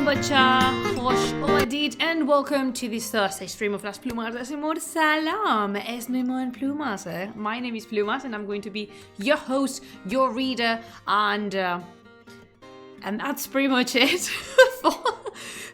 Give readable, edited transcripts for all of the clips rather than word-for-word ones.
Bacha, Hosh Oadid, and welcome to this Thursday stream of Las Plumas de Simor. Salam, es mi mon Plumas. My name is Plumas, and I'm going to be your host, your reader, and that's pretty much it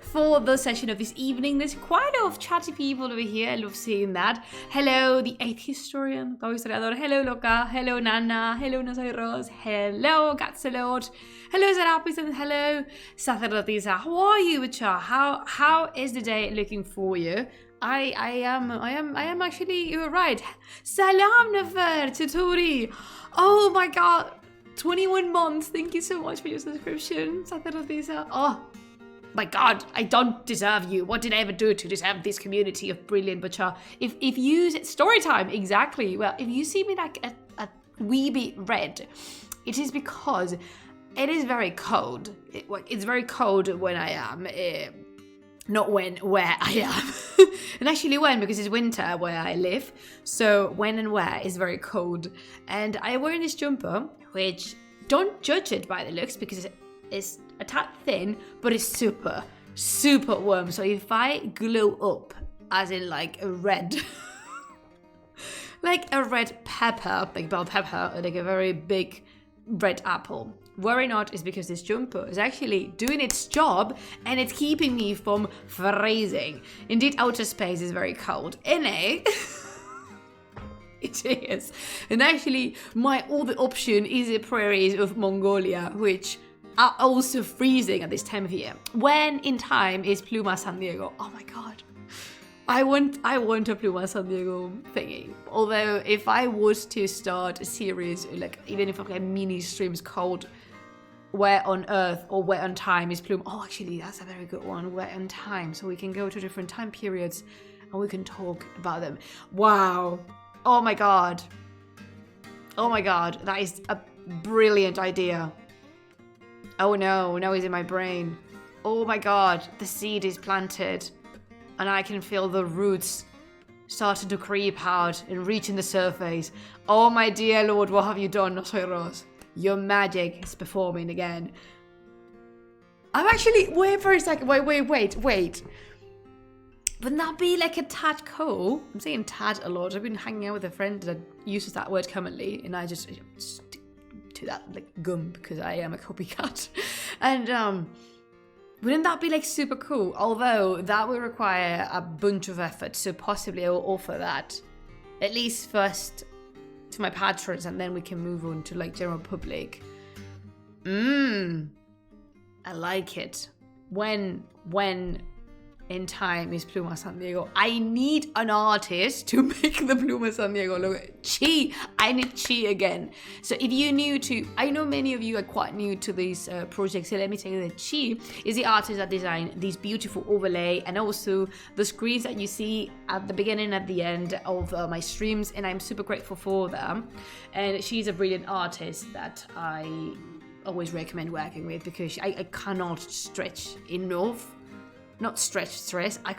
for the session of this evening. There's quite a lot of chatty people over here. I love seeing that. Hello, the 8th historian. Hello, Loca. Hello, Nana. Hello, Nosotros. Hello, Gatsalot. Hello, Zarapis, and hello, Sacerdotisa. How are you, Bacha? How is the day looking for you? I am actually, you're right. Salam, Nefer, Tutori. Oh my god. 21 months. Thank you so much for your subscription, Sacerdotisa. Oh my god, I don't deserve you. What did I ever do to deserve this community of brilliant Bacha? If you story time, exactly. Well, if you see me like a wee bit red, it is because it is very cold. It's very cold when I am, not where I am. And actually when, because it's winter where I live. So when and where is very cold. And I'm wearing this jumper, which don't judge it by the looks because it's a tad thin, but it's super, super warm. So if I glow up, as in like a red, like a red pepper, like bell pepper, like a very big red apple, worry not is because this jumper is actually doing its job and it's keeping me from freezing. Indeed, outer space is very cold. It is. And actually, my other option is the prairies of Mongolia, which are also freezing at this time of year. When in time is Pluma San Diego? Oh my god. I want a Pluma San Diego thingy. Although if I was to start a series, like even if I play mini streams called Where on Earth or Where on Time is Pluma. Oh, actually, that's a very good one. Where on Time. So we can go to different time periods and we can talk about them. Wow. Oh my god. Oh my god. That is a brilliant idea. Oh no, now it's in my brain. Oh my god, the seed is planted. And I can feel the roots starting to creep out and reaching the surface. Oh my dear lord, what have you done, Nosotros? Your magic is performing again. I'm actually, wait for a second, wait. Wouldn't that be like a tad cool? I'm saying tad a lot. I've been hanging out with a friend that uses that word commonly, and I just stick to that like gum because I am a copycat. And wouldn't that be like super cool? Although that would require a bunch of effort, so possibly I will offer that at least first to my patrons, and then we can move on to like general public. I like it. When in time is Pluma San Diego. I need an artist to make the Pluma San Diego logo. Chi! I need Chi again. So if you're new to, I know many of you are quite new to these projects, so let me tell you that Chi is the artist that designed these beautiful overlay and also the screens that you see at the beginning and at the end of my streams, and I'm super grateful for them. And she's a brilliant artist that I always recommend working with because I cannot stretch enough. Not stress. I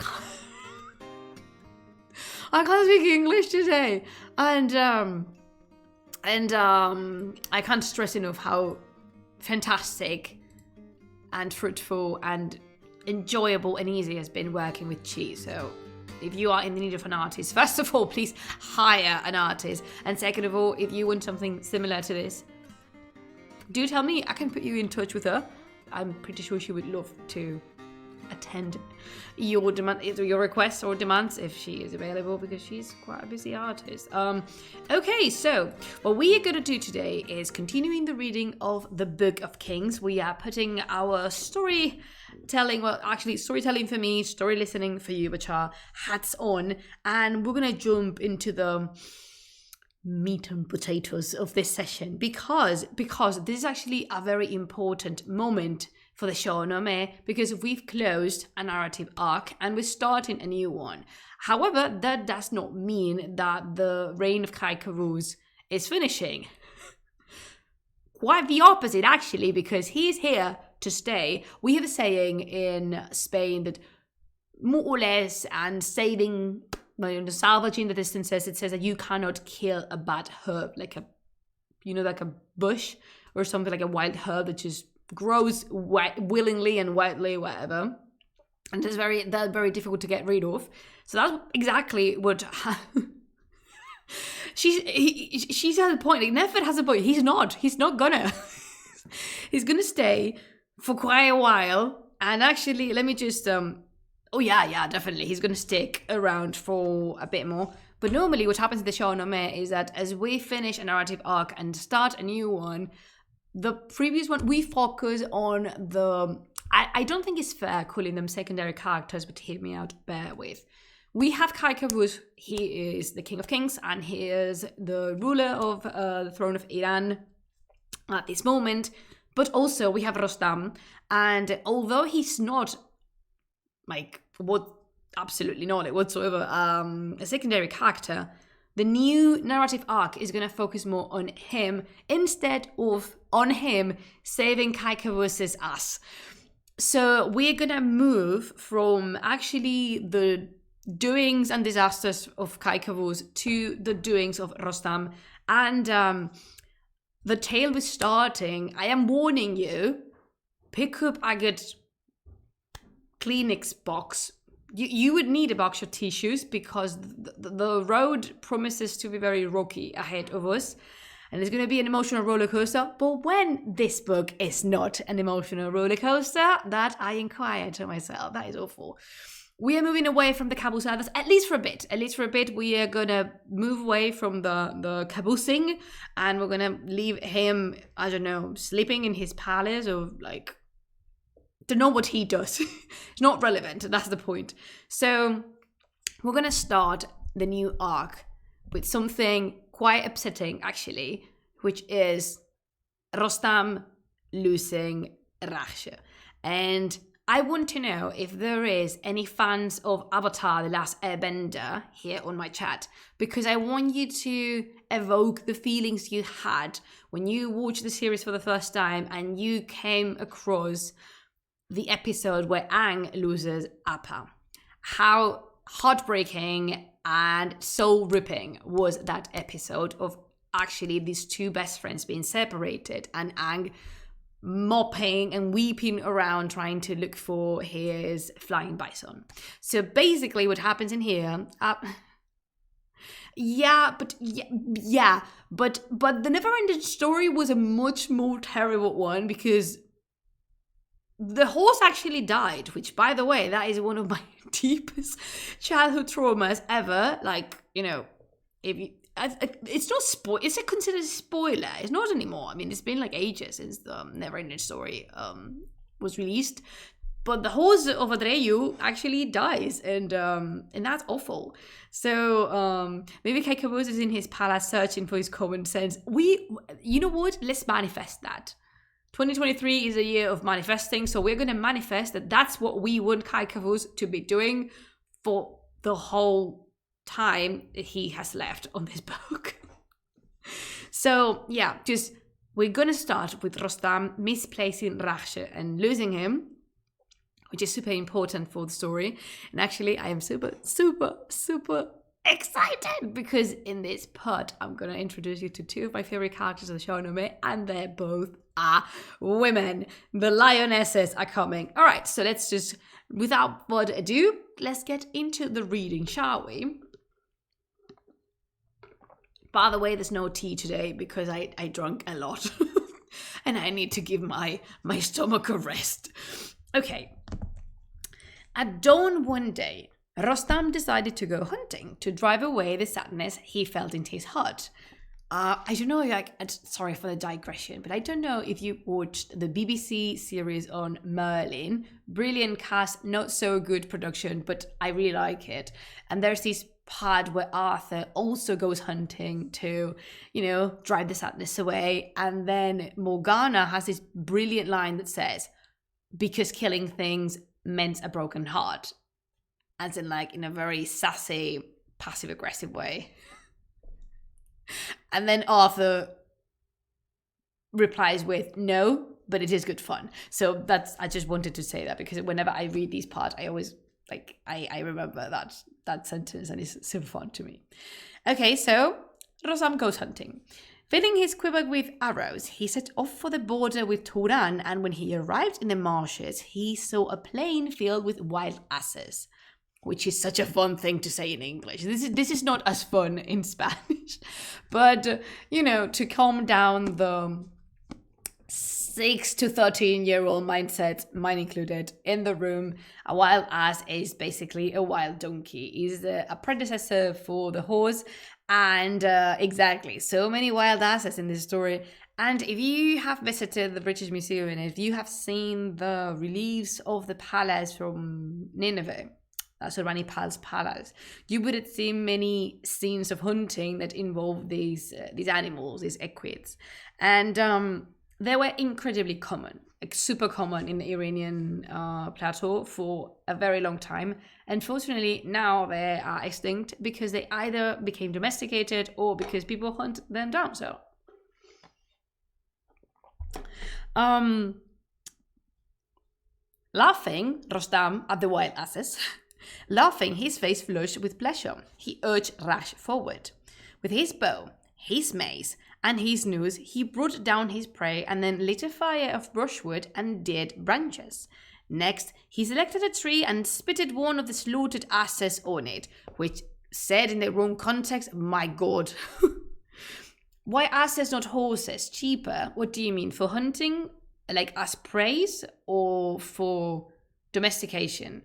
can't speak English today, and I can't stress enough how fantastic and fruitful and enjoyable and easy has been working with Chi. So if you are in the need of an artist, first of all, please hire an artist, and second of all, if you want something similar to this, do tell me. I can put you in touch with her. I'm pretty sure she would love to attend your requests or demands if she is available, because she's quite a busy artist. Okay, so what we are going to do today is continuing the reading of the Book of Kings. We are putting our storytelling for me, story listening for you, which are hats on, and we're going to jump into the meat and potatoes of this session because this is actually a very important moment for the Shāh-nāmeh, because we've closed a narrative arc and we're starting a new one. However, that does not mean that the reign of Kai Karuz is finishing. Quite the opposite, actually, because he's here to stay. We have a saying in Spain that more or less, and salvaging the distances, it says that you cannot kill a bad herb, like a bush or something, like a wild herb that just grows willingly and widely, whatever. And they're very difficult to get rid of. So that's exactly what she's at a point. Like, Nefert has a point. He's not gonna. He's gonna stay for quite a while. And actually, let me just oh yeah, definitely. He's gonna stick around for a bit more. But normally what happens in the Shāh-nāmeh is that as we finish a narrative arc and start a new one, the previous one, we focus on the... I don't think it's fair calling them secondary characters, but hear me out, bear with. We have Kaikavuz. He is the King of Kings, and he is the ruler of the throne of Iran at this moment. But also we have Rostam, and although he's not, like, absolutely not whatsoever, a secondary character, the new narrative arc is going to focus more on him instead of on him saving Kaikavuz's ass. So we're going to move from actually the doings and disasters of Kaikavuz to the doings of Rostam. And the tale was starting. I am warning you, pick up a good Kleenex box. You would need a box of tissues because the road promises to be very rocky ahead of us. And it's going to be an emotional roller coaster. But when this book is not an emotional roller coaster, that I inquire to myself. That is awful. We are moving away from the cabusadas, at least for a bit. At least for a bit, we are going to move away from the cabusing. And we're going to leave him, I don't know, sleeping in his palace or like... don't know what he does. It's not relevant. That's the point. So we're going to start the new arc with something quite upsetting, actually, which is Rostam losing Rakhsh. And I want to know if there is any fans of Avatar: The Last Airbender here on my chat, because I want you to evoke the feelings you had when you watched the series for the first time and you came across the episode where Aang loses Appa. How heartbreaking and soul-ripping was that episode of actually these two best friends being separated and Aang mopping and weeping around trying to look for his flying bison. So basically what happens in here... but the Never-Ending Story was a much more terrible one because the horse actually died, which, by the way, that is one of my deepest childhood traumas ever. Like, you know, if you, it's not it's considered a spoiler. It's not anymore. I mean, it's been like ages since the Never-Ending Story was released. But the horse of Atreyu actually dies, and that's awful. So maybe Kaikavuz is in his palace searching for his common sense. You know what? Let's manifest that. 2023 is a year of manifesting, so we're going to manifest that that's what we want Kaikavuz to be doing for the whole time he has left on this book. So, yeah, we're going to start with Rostam misplacing Rakhsh and losing him, which is super important for the story. And actually, I am super, super, super excited because in this part, I'm going to introduce you to two of my favorite characters of the Shāh-nāmeh, and they're both women. The lionesses are coming. All right, so let's just, without further ado, let's get into the reading, shall we? By the way, there's no tea today because I drank a lot and I need to give my stomach a rest. Okay. At dawn one day, Rostam decided to go hunting to drive away the sadness he felt in his heart. I don't know, sorry for the digression, but I don't know if you watched the BBC series on Merlin. Brilliant cast, not so good production, but I really like it. And there's this part where Arthur also goes hunting to, drive the sadness away. And then Morgana has this brilliant line that says, because killing things meant a broken heart. As in, in a very sassy, passive-aggressive way. And then Arthur replies with, no, but it is good fun. So I just wanted to say that because whenever I read these parts, I always, I remember that sentence and it's super fun to me. Okay, so Rostam goes hunting. Filling his quiver with arrows, he set off for the border with Turan, and when he arrived in the marshes, he saw a plain filled with wild asses, which is such a fun thing to say in English. This is not as fun in Spanish, but, to calm down the 6 to 13-year-old mindset, mine included, in the room, a wild ass is basically a wild donkey. Is a predecessor for the horse. And exactly, so many wild asses in this story. And if you have visited the British Museum and if you have seen the reliefs of the palace from Nineveh, Sorani Pal's palace, you would have seen many scenes of hunting that involve these animals, these equids. And they were incredibly common, like super common in the Iranian plateau for a very long time. Unfortunately, now they are extinct because they either became domesticated or because people hunt them down. So, laughing, Rostam at the wild asses, laughing, his face flushed with pleasure, he urged Rash forward. With his bow, his mace, and his noose, he brought down his prey and then lit a fire of brushwood and dead branches. Next, he selected a tree and spitted one of the slaughtered asses on it, which, said in the wrong context, my god. Why asses, not horses? Cheaper? What do you mean? For hunting, like as prey, or for domestication?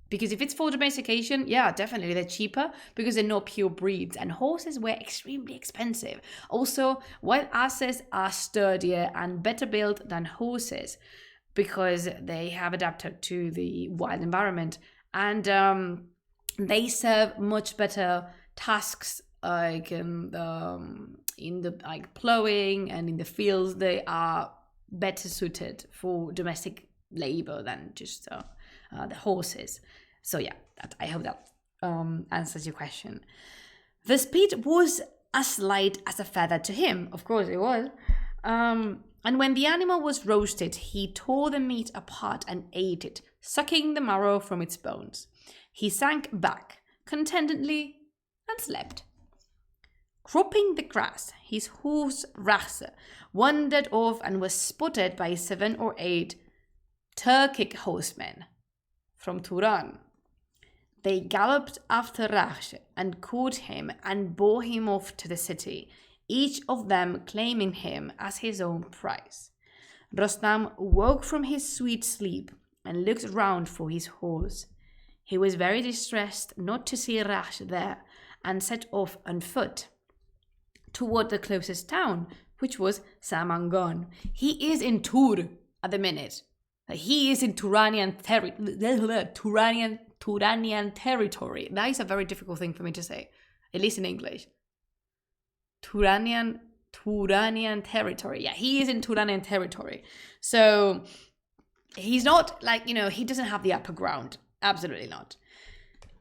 Because if it's for domestication, yeah, definitely they're cheaper because they're not pure breeds, and horses were extremely expensive. Also, wild asses are sturdier and better built than horses because they have adapted to the wild environment, and they serve much better tasks like in the like plowing and in the fields. They are better suited for domestic labor than just the horses. So yeah, I hope that answers your question. The speed was as light as a feather to him. Of course it was. And when the animal was roasted, he tore the meat apart and ate it, sucking the marrow from its bones. He sank back contentedly and slept. Cropping the grass, his horse Rasse wandered off and was spotted by 7 or 8 Turkic horsemen from Turan. They galloped after Rash and caught him and bore him off to the city, each of them claiming him as his own prize. Rostam woke from his sweet sleep and looked round for his horse. He was very distressed not to see Rash there and set off on foot toward the closest town, which was Samangan. He is in Tur at the minute. He is in Turanian territory. That is a very difficult thing for me to say, at least in English. Turanian territory. Yeah, he is in Turanian territory. So he's not he doesn't have the upper ground. Absolutely not.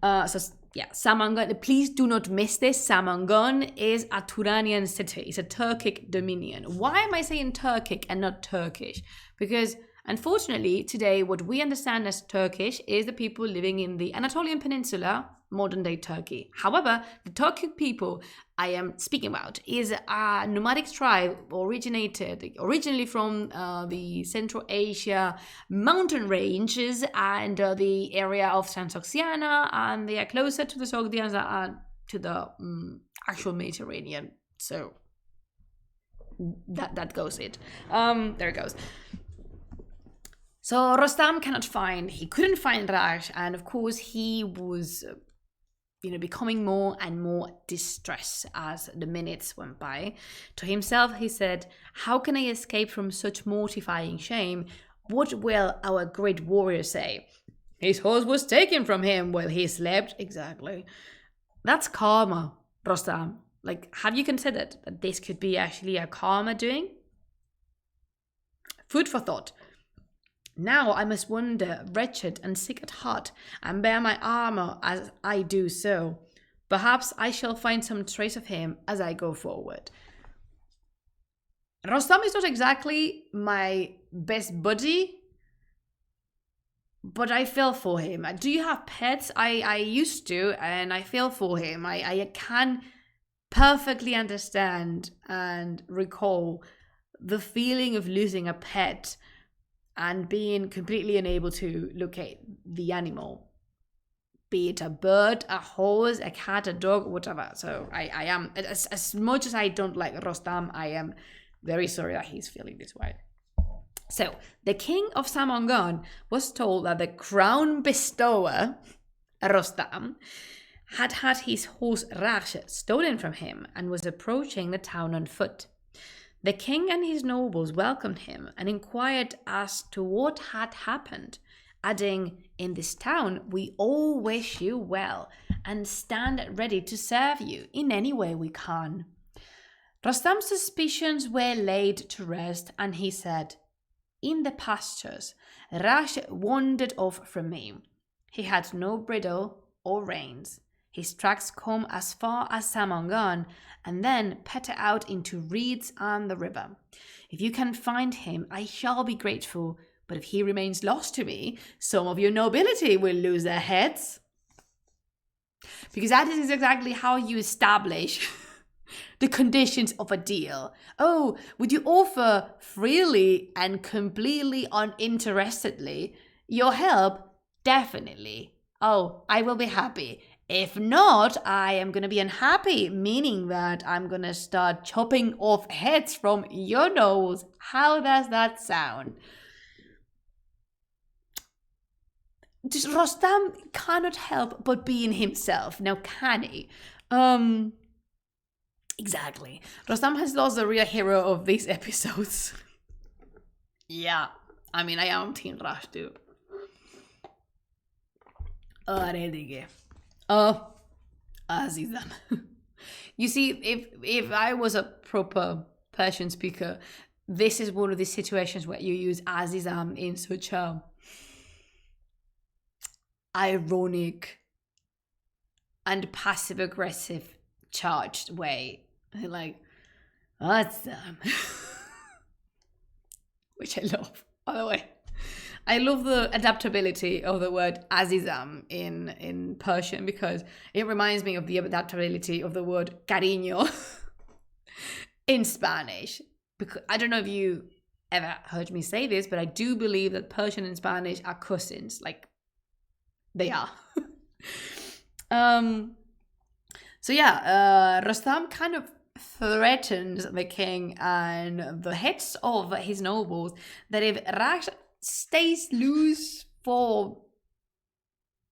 Samangan, please do not miss this. Samangan is a Turanian city. It's a Turkic dominion. Why am I saying Turkic and not Turkish? Because unfortunately, today, what we understand as Turkish is the people living in the Anatolian Peninsula, modern-day Turkey. However, the Turkic people I am speaking about is a nomadic tribe originally from the Central Asia mountain ranges and the area of Transoxiana, and they are closer to the Sogdians than to the actual Mediterranean. So that goes it. There it goes. So Rostam couldn't find Rash, and of course he was, becoming more and more distressed as the minutes went by. To himself he said, "How can I escape from such mortifying shame? What will our great warrior say? His horse was taken from him while he slept." Exactly. That's karma, Rostam. Have you considered that this could be actually a karma doing? Food for thought. Now I must wander, wretched and sick at heart, and bear my armor as I do so. Perhaps I shall find some trace of him as I go forward. Rostam is not exactly my best buddy, but I feel for him. Do you have pets? I used to, and I feel for him. I can perfectly understand and recall the feeling of losing a pet and being completely unable to locate the animal, be it a bird, a horse, a cat, a dog, whatever. So I am, as much as I don't like Rostam, I am very sorry that he's feeling this way. So the king of Samangan was told that the crown bestower, Rostam, had his horse Raksh stolen from him and was approaching the town on foot. The king and his nobles welcomed him and inquired as to what had happened, adding, "In this town we all wish you well and stand ready to serve you in any way we can." Rostam's suspicions were laid to rest, and he said, "In the pastures, Raksh wandered off from me. He had no bridle or reins. His tracks come as far as Samangan and then petter out into reeds and the river. If you can find him, I shall be grateful, but if he remains lost to me, some of your nobility will lose their heads." Because that is exactly how you establish the conditions of a deal. Oh, would you offer freely and completely uninterestedly your help? Definitely. Oh, I will be happy. If not, I am going to be unhappy, meaning that I'm going to start chopping off heads from your nose. How does that sound? Just Rostam cannot help but being himself. Now, can he? Exactly. Rostam has lost the real hero of these episodes. Yeah, I mean, I am Team Rash too. Azizam. You see, if I was a proper Persian speaker, this is one of the situations where you use Azizam in such a ironic and passive-aggressive charged way. Like, Azam. Which I love, by the way. I love the adaptability of the word azizam in Persian because it reminds me of the adaptability of the word cariño in Spanish. Because I don't know if you ever heard me say this, but I do believe that Persian and Spanish are cousins. Like, they are. So yeah, Rostam kind of threatens the king and the heads of his nobles that if Raksh stays loose for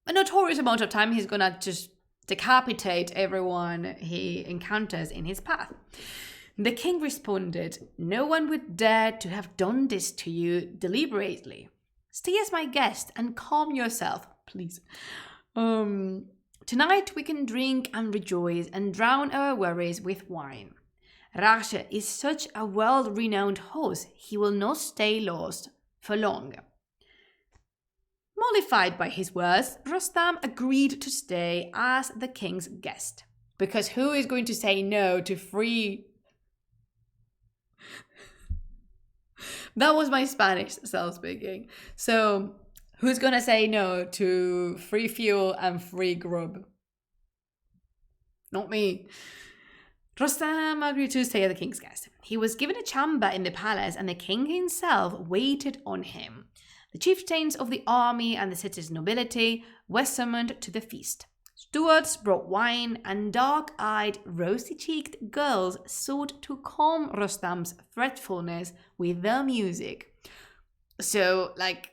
a notorious amount of time, he's gonna just decapitate everyone he encounters in his path. The king responded, "No one would dare to have done this to you deliberately. Stay as my guest and calm yourself, please. Tonight we can drink and rejoice and drown our worries with wine. Raksh is such a well-renowned horse, he will not stay lost for long." Mollified by his words, Rostam agreed to stay as the king's guest. Because who is going to say no to free... That was my Spanish self-speaking. So, who's going to say no to free fuel and free grub? Not me. Rostam agreed to stay as the king's guest. He was given a chamber in the palace and the king himself waited on him. The chieftains of the army and the city's nobility were summoned to the feast. Stewards brought wine and dark-eyed, rosy-cheeked girls sought to calm Rostam's fretfulness with their music. So, like,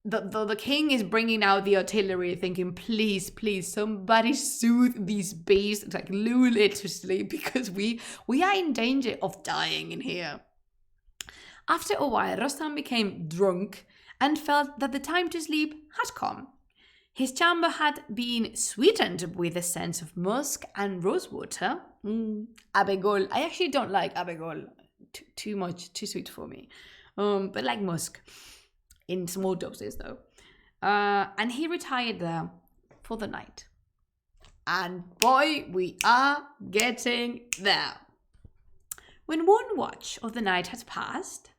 the king is bringing out the artillery thinking, please, somebody soothe these beasts, like lull it to sleep because we are in danger of dying in here. After a while, Rostam became drunk and felt that the time to sleep had come. His chamber had been sweetened with a sense of musk and rosewater. Abegol. I actually don't like abegol. Too much, too sweet for me. But like musk. In small doses though. And he retired there for the night. And boy, we are getting there. When one watch of the night had passed,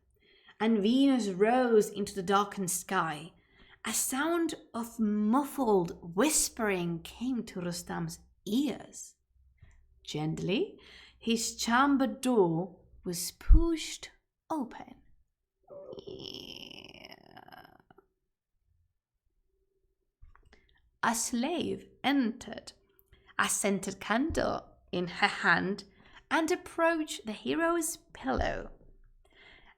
and Venus rose into the darkened sky, a sound of muffled whispering came to Rostam's ears. Gently, his chamber door was pushed open. A slave entered, a scented candle in her hand, and approached the hero's pillow.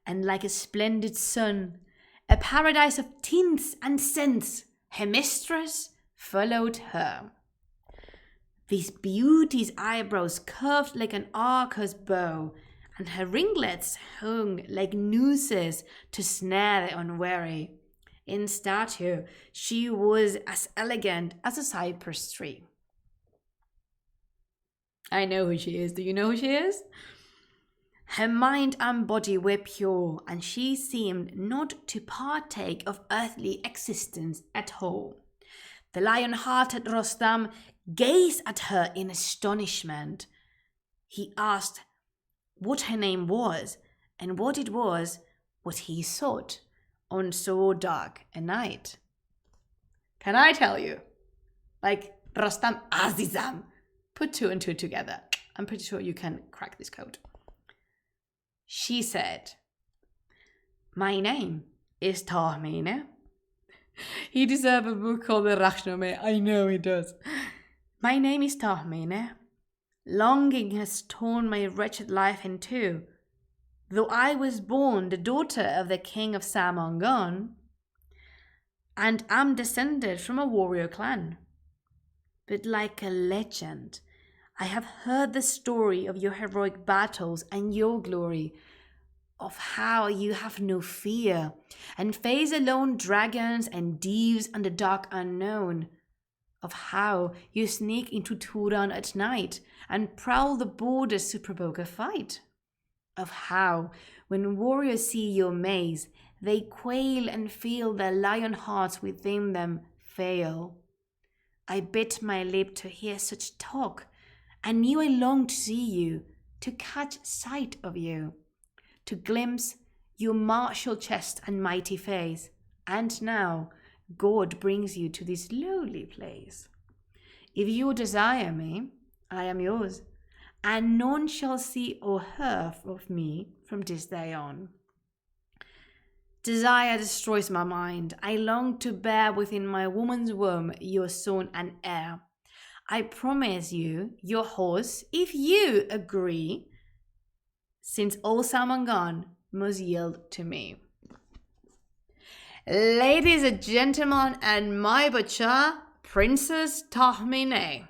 And like a splendid sun, a paradise of tints and scents, her mistress followed her. This beauty's eyebrows curved like an archer's bow, and her ringlets hung like nooses to snare the unwary. In stature, she was as elegant as a cypress tree. I know who she is. Do you know who she is? Her mind and body were pure, and she seemed not to partake of earthly existence at all. The lion-hearted Rostam gazed at her in astonishment. He asked what her name was, and what it was what he sought on so dark a night. Can I tell you? Like Rostam Azizam. Put two and two together. I'm pretty sure you can crack this code. She said, my name is Shāh-nāmeh. He deserves a book called the Shāh-nāmeh. I know he does. My name is Shāh-nāmeh. Longing has torn my wretched life in two. Though I was born the daughter of the king of Samangan, and am descended from a warrior clan. But like a legend, I have heard the story of your heroic battles and your glory, of how you have no fear, and face alone dragons and thieves and the dark unknown, of how you sneak into Turan at night and prowl the borders to provoke a fight, of how, when warriors see your maze, they quail and feel their lion hearts within them fail. I bit my lip to hear such talk, and knew I longed to see you, to catch sight of you, to glimpse your martial chest and mighty face. And now God brings you to this lowly place. If you desire me, I am yours, and none shall see or hear of me from this day on. Desire destroys my mind. I long to bear within my woman's womb your son and heir. I promise you your horse, if you agree, since all Samangan must yield to me. Ladies and gentlemen, and my bacha, Princess Shāh-nāmeh.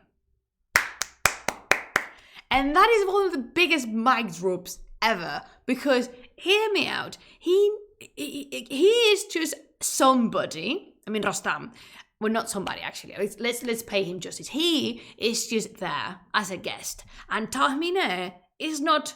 And that is one of the biggest mic drops ever, because hear me out, he is just somebody. I mean, Rostam, well, not somebody actually. Let's pay him justice. He is just there as a guest, and Shāh-nāmeh is not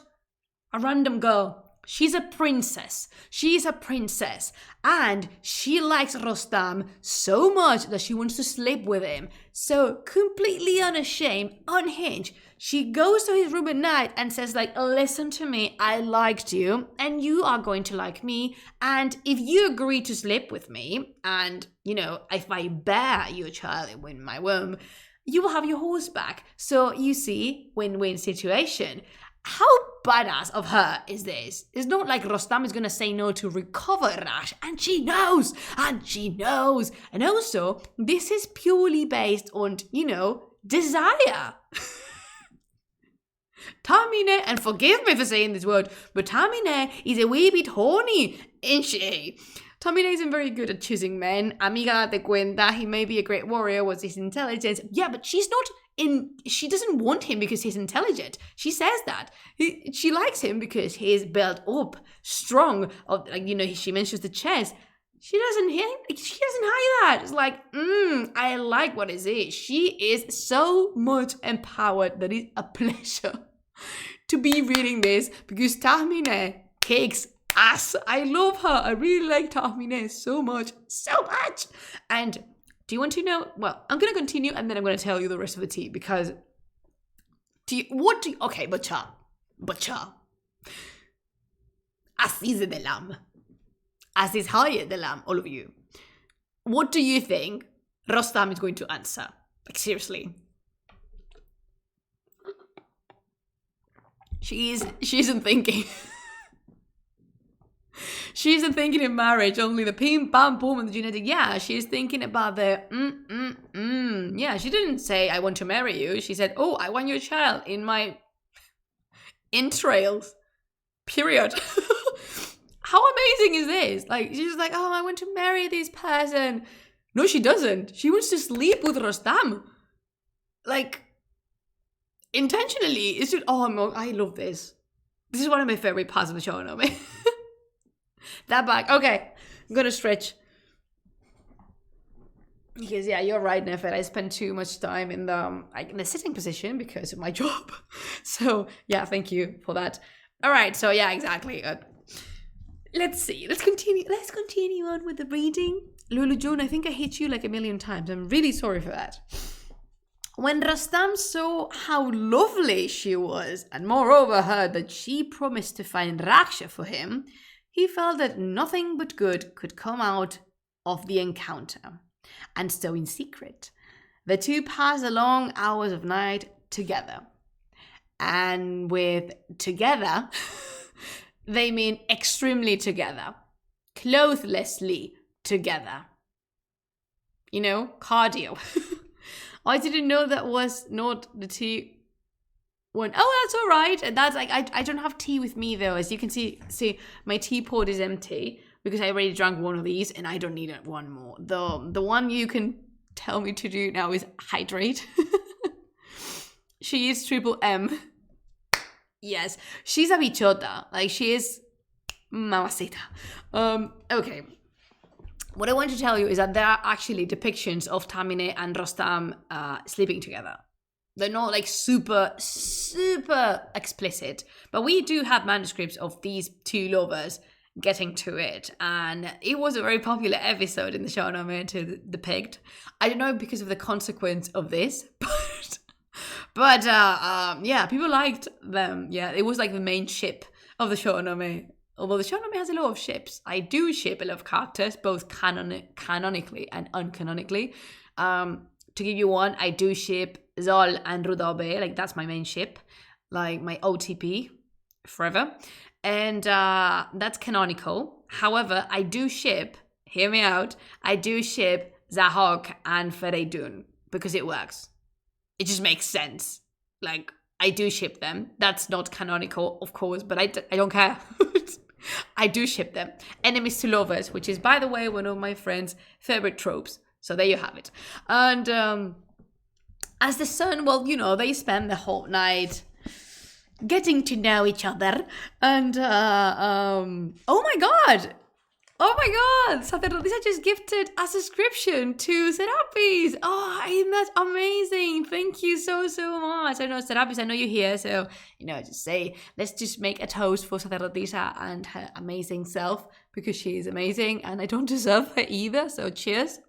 a random girl. She's a princess. She's a princess. And she likes Rostam so much that she wants to sleep with him. So completely unashamed, unhinged, she goes to his room at night and says like, listen to me, I liked you and you are going to like me. And if you agree to sleep with me and, you know, if I bear your child in my womb, you will have your horse back. So you see, win-win situation. How badass of her is this? It's not like Rostam is going to say no to recover Rash, and she knows, and she knows. And also, this is purely based on, you know, desire. Shāh-nāmeh, and forgive me for saying this word, but Shāh-nāmeh is a wee bit horny, isn't she? Shāh-nāmeh isn't very good at choosing men. Amiga te cuenta, he may be a great warrior, what's his intelligence? Yeah, but she's not she doesn't want him because he's intelligent. She says that. She likes him because he's built up, strong. Like, you know, she mentions the chest. She doesn't hide that. It's like, I like what it is. She is so much empowered that it's a pleasure to be reading this, because Shāh-nāmeh kicks ass. I love her. I really like Shāh-nāmeh so much. And do you want to know? Well, I'm going to continue and then I'm going to tell you the rest of the tea, because okay, bacha. Aziz Delam. Aziz Hayat Delam, all of you. What do you think Rostam is going to answer? Like, seriously. She isn't thinking. She isn't thinking in marriage, only the pim, pam, boom, and the genetic. Yeah, she's thinking about the Yeah, she didn't say, I want to marry you. She said, oh, I want your child in my entrails. Period. How amazing is this? Like, she's like, oh, I want to marry this person. No, she doesn't. She wants to sleep with Rostam. Like, intentionally. It's just, I love this. This is one of my favorite parts of the Shāh-nāmeh. That back. Okay, I'm gonna stretch. Because, yeah, you're right, Nefet. I spend too much time in the sitting position because of my job. So, yeah, thank you for that. All right, so, yeah, exactly. Let's see. Let's continue on with the reading. Lulu June, I think I hit you like a million times. I'm really sorry for that. When Rastam saw how lovely she was, and moreover heard that she promised to find Raksha for him, he felt that nothing but good could come out of the encounter. And so in secret, the two passed the long hours of night together. And with together, they mean extremely together. Clothlessly together. You know, cardio. I didn't know that was not the tea one. Oh, that's all right. And that's like, I don't have tea with me though. As you can see, my teapot is empty because I already drank one of these and I don't need one more. The one you can tell me to do now is hydrate. She is triple M. Yes, she's a bichota. Like, she is mamacita. Okay. What I want to tell you is that there are actually depictions of Tamine and Rostam sleeping together. They're not like super explicit, but we do have manuscripts of these two lovers getting to it, and it was a very popular episode in the Shāh-nāmeh to depict. I don't know because of the consequence of this, but yeah, people liked them. Yeah, it was like the main ship of the Shāh-nāmeh. Although the Shāh-nāmeh has a lot of ships, I do ship a lot of characters, both canonically and uncanonically. To give you one, I do ship Zol and Rudabe, like that's my main ship, like my OTP forever. And that's canonical. However, I do ship, hear me out, I do ship Zahok and Fereydun because it works. It just makes sense. Like, I do ship them. That's not canonical, of course, but I don't care. I do ship them. Enemies to lovers, which is, by the way, one of my friends' favorite tropes. So there you have it. And as the sun, well, you know, they spend the whole night getting to know each other. And, oh my God, Sacerdotisa just gifted a subscription to Serapis. Oh, isn't that amazing? Thank you so much. I know, Serapis, I know you're here, so, you know, just say, let's just make a toast for Sacerdotisa and her amazing self, because she is amazing, and I don't deserve her either, so cheers.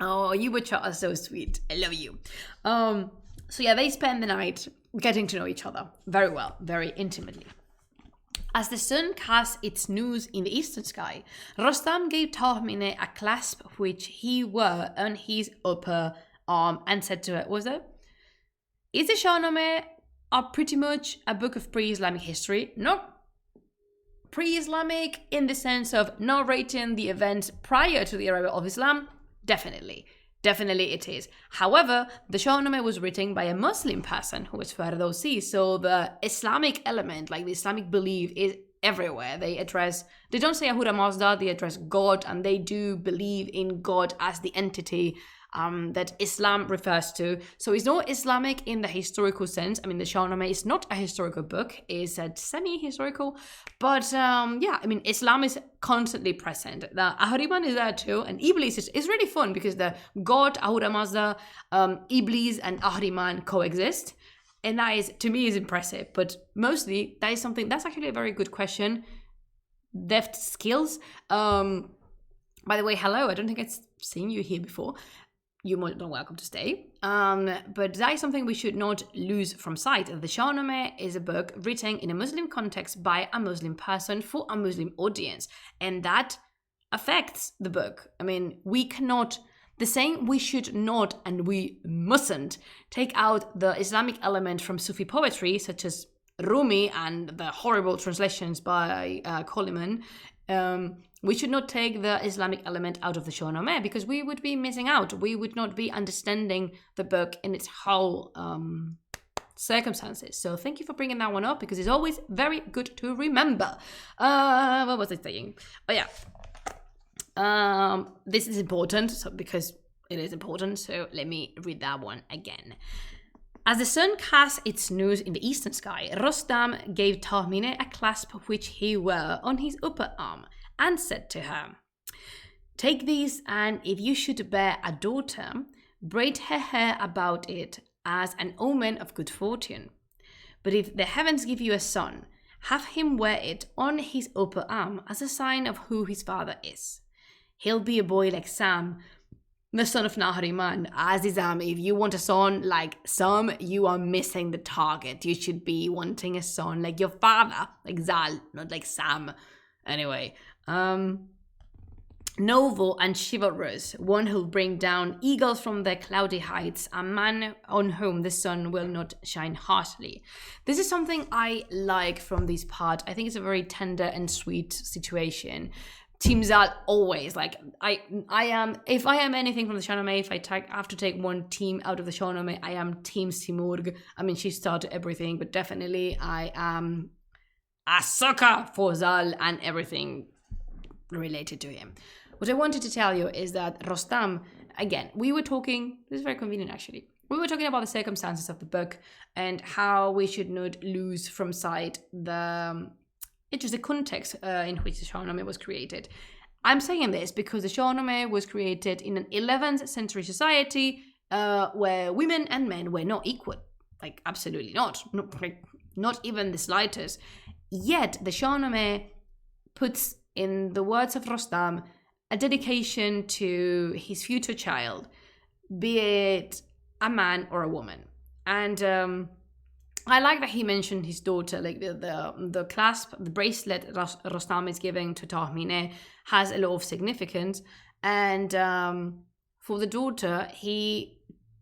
Oh, you butcher are so sweet. I love you. So yeah, they spend the night getting to know each other very well, very intimately. As the sun cast its news in the eastern sky, Rostam gave Tahmine a clasp which he wore on his upper arm and said to her, is the Shāh-nāmeh pretty much a book of pre-Islamic history? Not pre-Islamic in the sense of narrating the events prior to the arrival of Islam? Definitely it is. However, the Shāh-nāmeh was written by a Muslim person who was Ferdowsi, so the Islamic element, like the Islamic belief, is everywhere. They don't say Ahura Mazda, they address God, and they do believe in God as the entity that Islam refers to. So it's not Islamic in the historical sense. I mean, the Shāh-nāmeh is not a historical book, it's a semi-historical, but yeah, I mean, Islam is constantly present. The Ahriman is there too, and Iblis is really fun because the God, Ahura Mazda, Iblis and Ahriman coexist, and that is, to me, is impressive. But mostly, that is something, that's actually a very good question. Deft skills. By the way, hello, I don't think I've seen you here before. You're more than welcome to stay. But that is something we should not lose from sight. The Shāh-nāmeh is a book written in a Muslim context by a Muslim person for a Muslim audience. And that affects the book. I mean, we cannot The saying we should not and we mustn't take out the Islamic element from Sufi poetry, such as Rumi and the horrible translations by Coleman. We should not take the Islamic element out of the Shāh-nāmeh because we would be missing out. We would not be understanding the book in its whole circumstances. So thank you for bringing that one up because it's always very good to remember. What was I saying? Oh yeah. This is important because it is important. So let me read that one again. As the sun cast its nose in the eastern sky, Rostam gave Tahmineh a clasp which he wore on his upper arm and said to her, "Take these, and if you should bear a daughter, braid her hair about it as an omen of good fortune. But if the heavens give you a son, have him wear it on his upper arm as a sign of who his father is. He'll be a boy like Sam, the son of Nahriman. Azizam, if you want a son like Sam, you are missing the target. You should be wanting a son like your father, like Zal, not like Sam. Anyway, noble and chivalrous, one who'll bring down eagles from their cloudy heights, a man on whom the sun will not shine harshly." This is something I like from this part. I think it's a very tender and sweet situation. Team Zal always, like, I am, if I am anything from the Shāh-nāmeh, if I have to take one team out of the Shāh-nāmeh, I am Team Simurgh. I mean, she started everything, but definitely I am a sucker for Zal and everything related to him. What I wanted to tell you is that Rostam, again, we were talking, this is very convenient actually, we were talking about the circumstances of the book and how we should not lose from sight the context in which the Shāh-nāmeh was created. I'm saying this because the Shāh-nāmeh was created in an 11th century society where women and men were not equal. Like, absolutely not. Not even the slightest. Yet, the Shāh-nāmeh puts, in the words of Rostam, a dedication to his future child, be it a man or a woman. And I like that he mentioned his daughter, like the clasp, the bracelet Rostam is giving to Tahmineh has a lot of significance. And for the daughter, he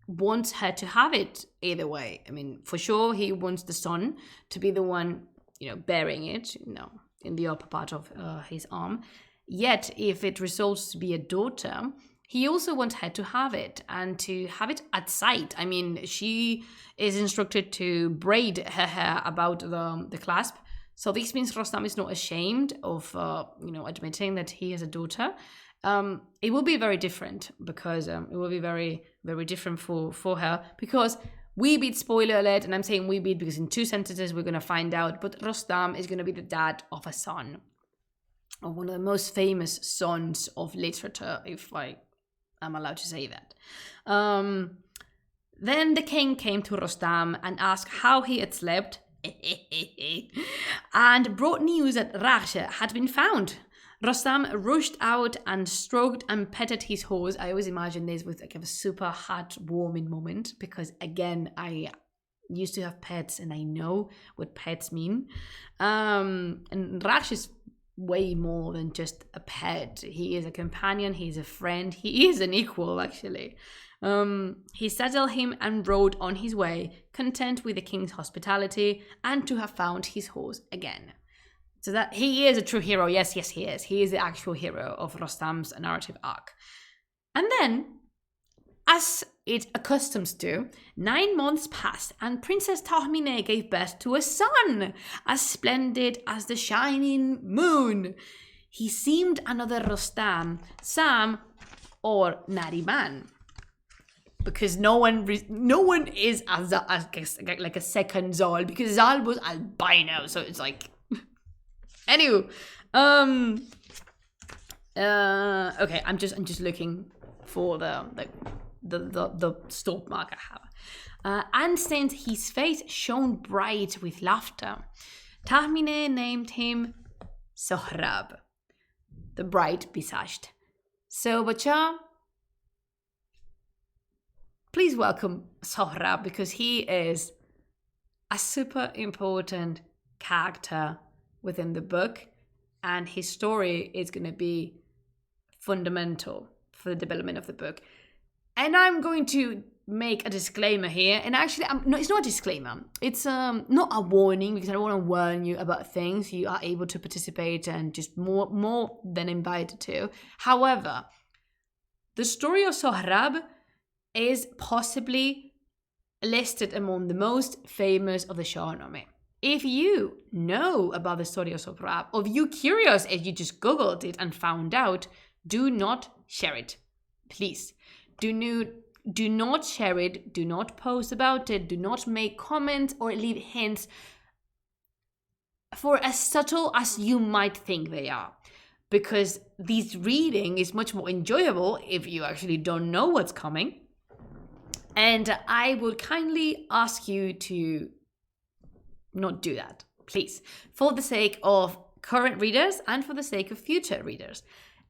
wants her to have it either way. I mean, for sure, he wants the son to be the one, bearing it, in the upper part of his arm. Yet, if it results to be a daughter, he also wants her to have it and to have it at sight. I mean, she is instructed to braid her hair about the clasp. So this means Rostam is not ashamed of, admitting that he has a daughter. It will be very different because it will be very, very different for her because we beat, spoiler alert, and I'm saying we beat because in 2 sentences we're going to find out, but Rostam is going to be the dad of a son, of one of the most famous sons of literature, if I'm allowed to say that. Then the king came to Rostam and asked how he had slept and brought news that Raksha had been found. Rostam rushed out and stroked and petted his horse. I always imagine this with like a super heartwarming moment because, again, I used to have pets and I know what pets mean. And Raksha is way more than just a pet. He is a companion, he is a friend, he is an equal actually. He saddled him and rode on his way, content with the king's hospitality and to have found his horse again. So that he is a true hero. Yes, he is. He is the actual hero of Rostam's narrative arc. And then, as it accustoms to, 9 months passed and Princess Tahmineh gave birth to a son, as splendid as the shining moon. He seemed another Rostam, Sam, or Nariman. Because no one is as like a second Zal, because Zal was albino, so it's like... Anywho, okay, I'm just looking for the stop mark I have. And since his face shone bright with laughter, Tahmineh named him Sohrab, the bright-visaged. So, Bacha, please welcome Sohrab because he is a super important character within the book, and his story is going to be fundamental for the development of the book. And I'm going to make a disclaimer here. And actually, no, it's not a disclaimer. It's not a warning, because I don't want to warn you about things. You are able to participate and just more than invited to. However, the story of Sohrab is possibly listed among the most famous of the Shāh-nāmeh. If you know about the story of Sohrab, or if you're curious and you just Googled it and found out, do not share it. Please. Do not share it. Do not post about it. Do not make comments or leave hints for as subtle as you might think they are. Because this reading is much more enjoyable if you actually don't know what's coming. And I would kindly ask you to not do that, please, for the sake of current readers and for the sake of future readers.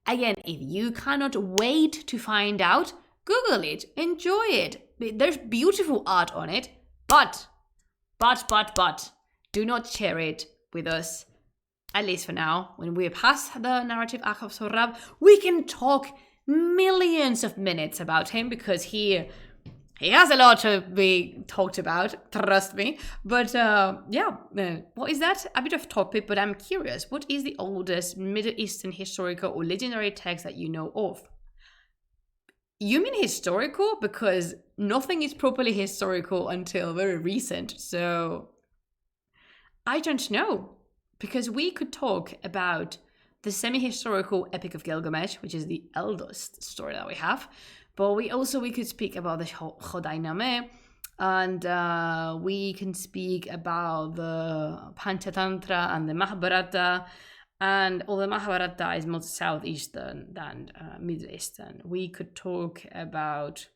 Again, if you cannot wait to find out, Google it, enjoy it. There's beautiful art on it, but, do not share it with us, at least for now. When we're past the narrative arc of Sohrab, we can talk millions of minutes about him, because he has a lot to be talked about, trust me. But what is that? A bit off topic, but I'm curious. What is the oldest Middle Eastern historical or legendary text that you know of? You mean historical? Because nothing is properly historical until very recent. So I don't know. Because we could talk about the semi-historical Epic of Gilgamesh, which is the eldest story that we have. But we could speak about the Shāh-nāmeh, and we can speak about the Panchatantra and the Mahabharata. And although Mahabharata is more southeastern than Middle Eastern, we could talk about,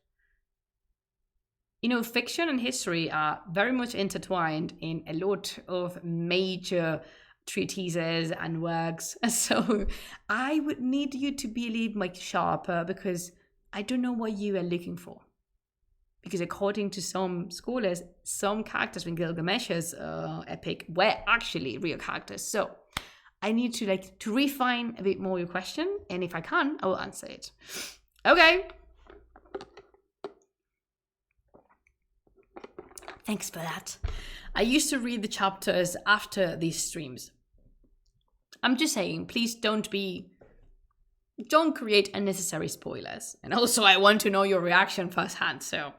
fiction and history are very much intertwined in a lot of major treatises and works. So I would need you to be a little sharper, because I don't know what you are looking for. Because according to some scholars, some characters in Gilgamesh's epic were actually real characters. So I need to refine a bit more your question, and if I can, I will answer it. Okay. Thanks for that. I used to read the chapters after these streams. I'm just saying, please don't create unnecessary spoilers. And also, I want to know your reaction firsthand. So,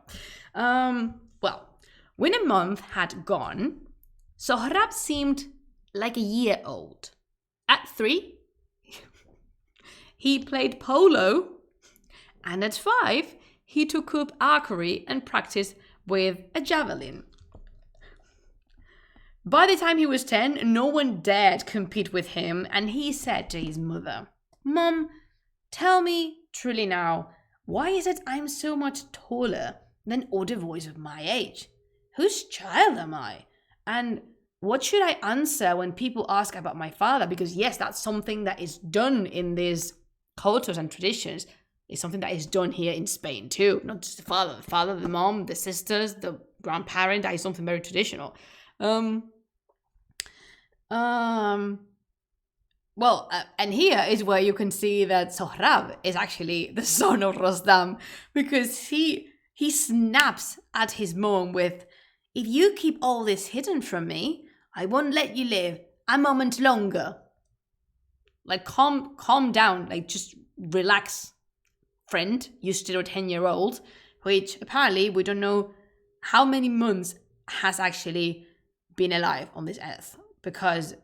when a month had gone, Sohrab seemed like a year old. At 3, he played polo. And at 5, he took up archery and practiced with a javelin. By the time he was 10, no one dared compete with him, and he said to his mother, "Mom, tell me truly now, why is it I'm so much taller than other boys of my age? Whose child am I? And what should I answer when people ask about my father?" Because yes, that's something that is done in these cultures and traditions. It's something that is done here in Spain too. Not just the father, the mom, the sisters, the grandparent. That is something very traditional. And here is where you can see that Sohrab is actually the son of Rostam, because he snaps at his mom with, "If you keep all this hidden from me, I won't let you live a moment longer." Calm down, just relax, friend. You're still a 10-year-old, which apparently we don't know how many months has actually been alive on this earth, because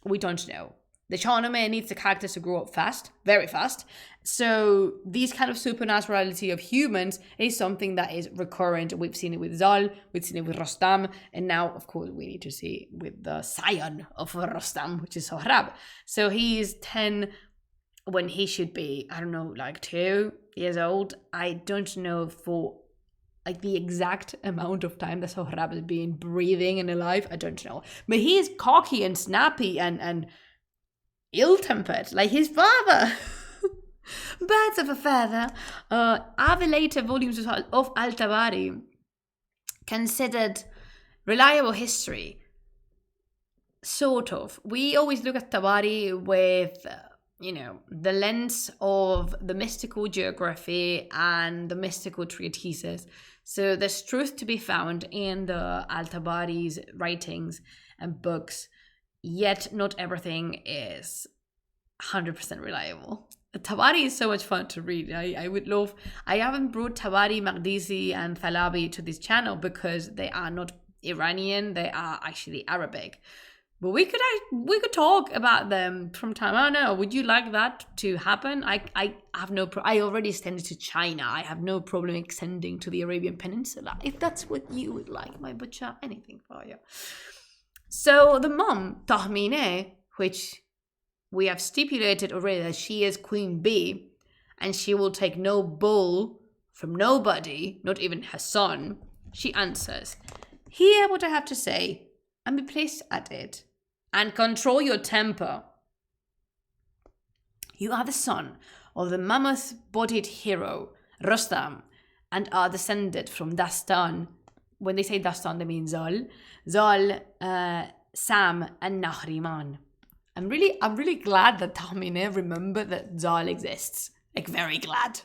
we don't know. The Shāh-nāmeh needs the characters to grow up fast, very fast. So this kind of supernaturality of humans is something that is recurrent. We've seen it with Zal, we've seen it with Rostam, and now, of course, we need to see with the scion of Rostam, which is Sohrab. So he is 10 when he should be, 2 years old. I don't know for the exact amount of time that Sohrab has been breathing and alive. I don't know. But he is cocky and snappy and ill-tempered, like his father. Birds of a feather are the later volumes of Al-Tabari considered reliable history? Sort of. We always look at Tabari with the lens of the mystical geography and the mystical treatises. So there's truth to be found in the Al-Tabari's writings and books, yet not everything is 100% reliable. Tabari is so much fun to read. I would love. I haven't brought Tabari, Maqdisi, and Thalabi to this channel because they are not Iranian. They are actually Arabic. But we could talk about them from time. I don't know. Would you like that to happen? I have no. I already extended to China. I have no problem extending to the Arabian Peninsula. If that's what you would like, my butcher, anything for you. So the mom, Shāh-nāmeh, which we have stipulated already that she is Queen Bee, and she will take no bull from nobody, not even her son. She answers, "Hear what I have to say, and be pleased at it, and control your temper. You are the son of the mammoth-bodied hero, Rostam, and are descended from Dastan." When they say Dastan, they mean Zal, Sam, and Nahriman. I'm really glad that Shāh-nāmeh remembered that Zal exists. Like, very glad.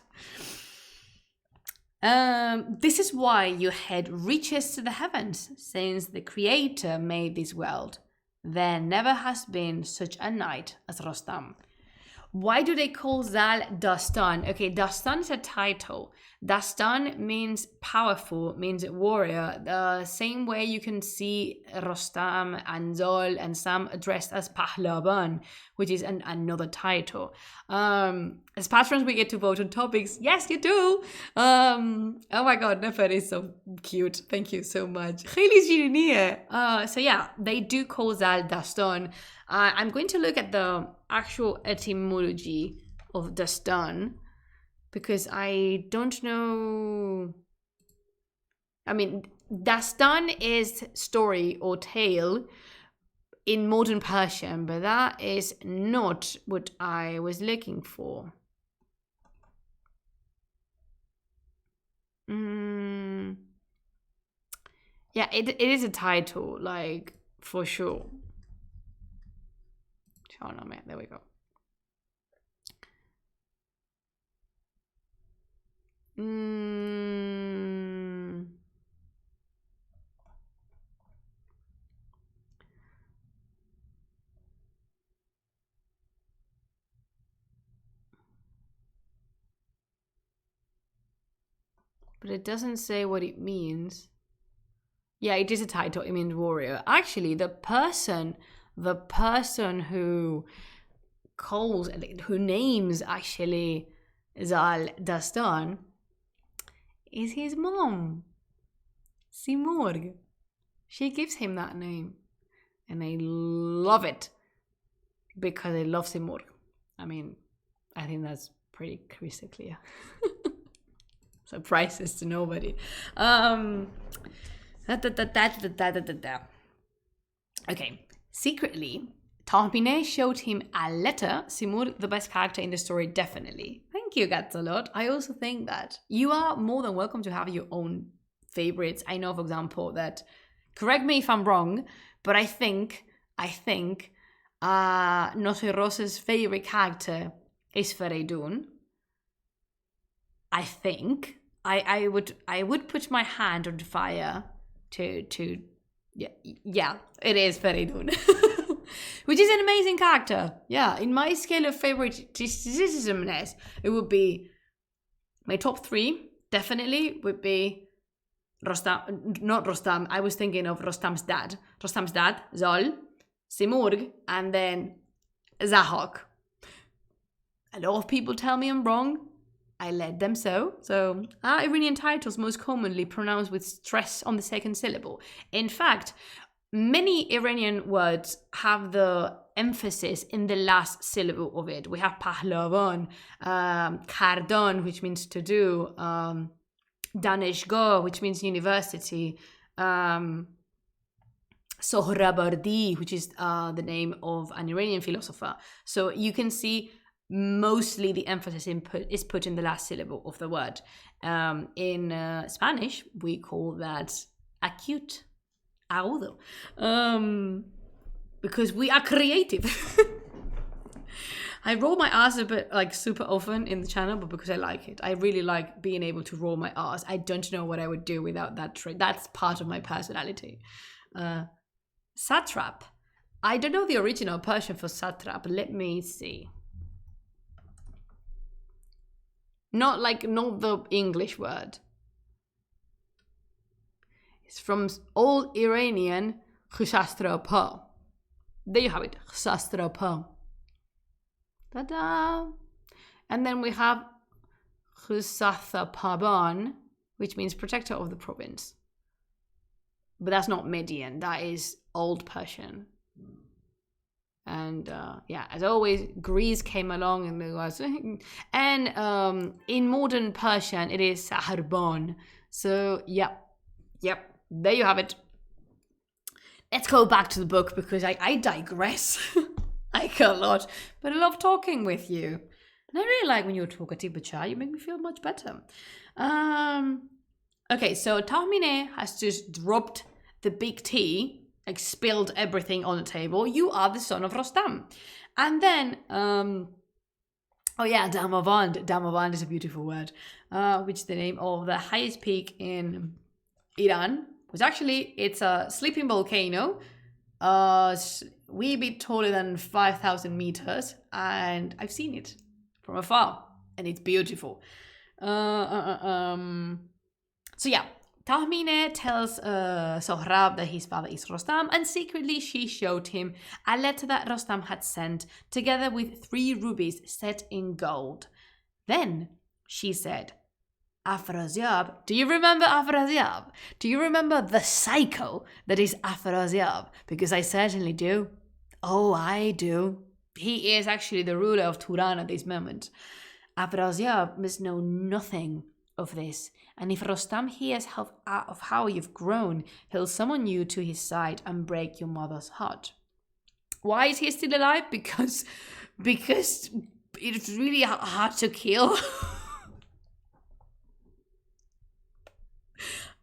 This is why your head reaches to the heavens, since the Creator made this world. There never has been such a knight as Rostam. Why do they call Zal Dastan? Okay, Dastan is a title. Dastan means powerful, means warrior. The same way you can see Rostam and Zal and Sam addressed as Pahlavan, which is another title. As patrons, we get to vote on topics. Yes, you do. Oh my God, Nefer is so cute. Thank you so much. So yeah, they do call Zal Dastan. I'm going to look at the actual etymology of Dastan because I don't know. I mean, Dastan is story or tale in modern Persian, but that is not what I was looking for. Yeah, it is a title, like, for sure. Shāh-nāmeh, there we go. But it doesn't say what it means. Yeah, it is a title. It means warrior. Actually, the person who calls, who names actually Zal Dastan is his mom, Simurg. She gives him that name, and I love it because I love Simurg. I mean, I think that's pretty crystal clear. Surprises to nobody. Okay. Secretly, Shāh-nāmeh showed him a letter. Simurg, the best character in the story, definitely. Thank you, Gatsalot. I also think that you are more than welcome to have your own favorites. I know, for example, that, correct me if I'm wrong, but I think Noceros's favorite character is Feridun. I think I would put my hand on fire to yeah, it is Feridun. Which is an amazing character. Yeah, in my scale of favoritismness, it would be my top 3, definitely would be Rostam, not Rostam, I was thinking of Rostam's dad, Zal, Simurg, and then Zahok. A lot of people tell me I'm wrong. I let them so. So, Iranian titles most commonly pronounced with stress on the second syllable. In fact, many Iranian words have the emphasis in the last syllable of it. We have Pahlavan, Kardan, which means to do, Daneshgah, which means university, Sohrabardi, which is the name of an Iranian philosopher. So you can see mostly the emphasis is put in the last syllable of the word. In Spanish, we call that acute, agudo, because we are creative. I roll my R's a bit like super often in the channel, but because I like it. I really like being able to roll my R's. I don't know what I would do without that trait. That's part of my personality. Satrap. I don't know the original Persian for satrap. Let me see. Not the English word. It's from Old Iranian khusastropa. There you have it, khusastropa. Ta-da! And then we have khusathapaban, which means protector of the province. But that's not Median, that is Old Persian. And as always, Greece came along and there was, and in modern Persian it is Saharban. So yep, there you have it. Let's go back to the book because I digress like a lot, but I love talking with you, and I really like when you're talkative, but you make me feel much better. Okay, so Tahmineh has just dropped the big T. Like spilled everything on the table. You are the son of Rostam. And then, Damavand. Damavand is a beautiful word. Which is the name of the highest peak in Iran. It's a sleeping volcano. Wee bit taller than 5,000 meters. And I've seen it from afar. And it's beautiful. Tahmineh tells Sohrab that his father is Rostam, and secretly she showed him a letter that Rostam had sent, together with 3 rubies set in gold. Then she said, Afrasiab, do you remember Afrasiab? Do you remember the psycho that is Afrasiab? Because I certainly do. Oh, I do. He is actually the ruler of Turan at this moment. Afrasiab must know nothing of this, and if Rostam hears of how you've grown, he'll summon you to his side and break your mother's heart. Why is he still alive? Because it's really hard to kill.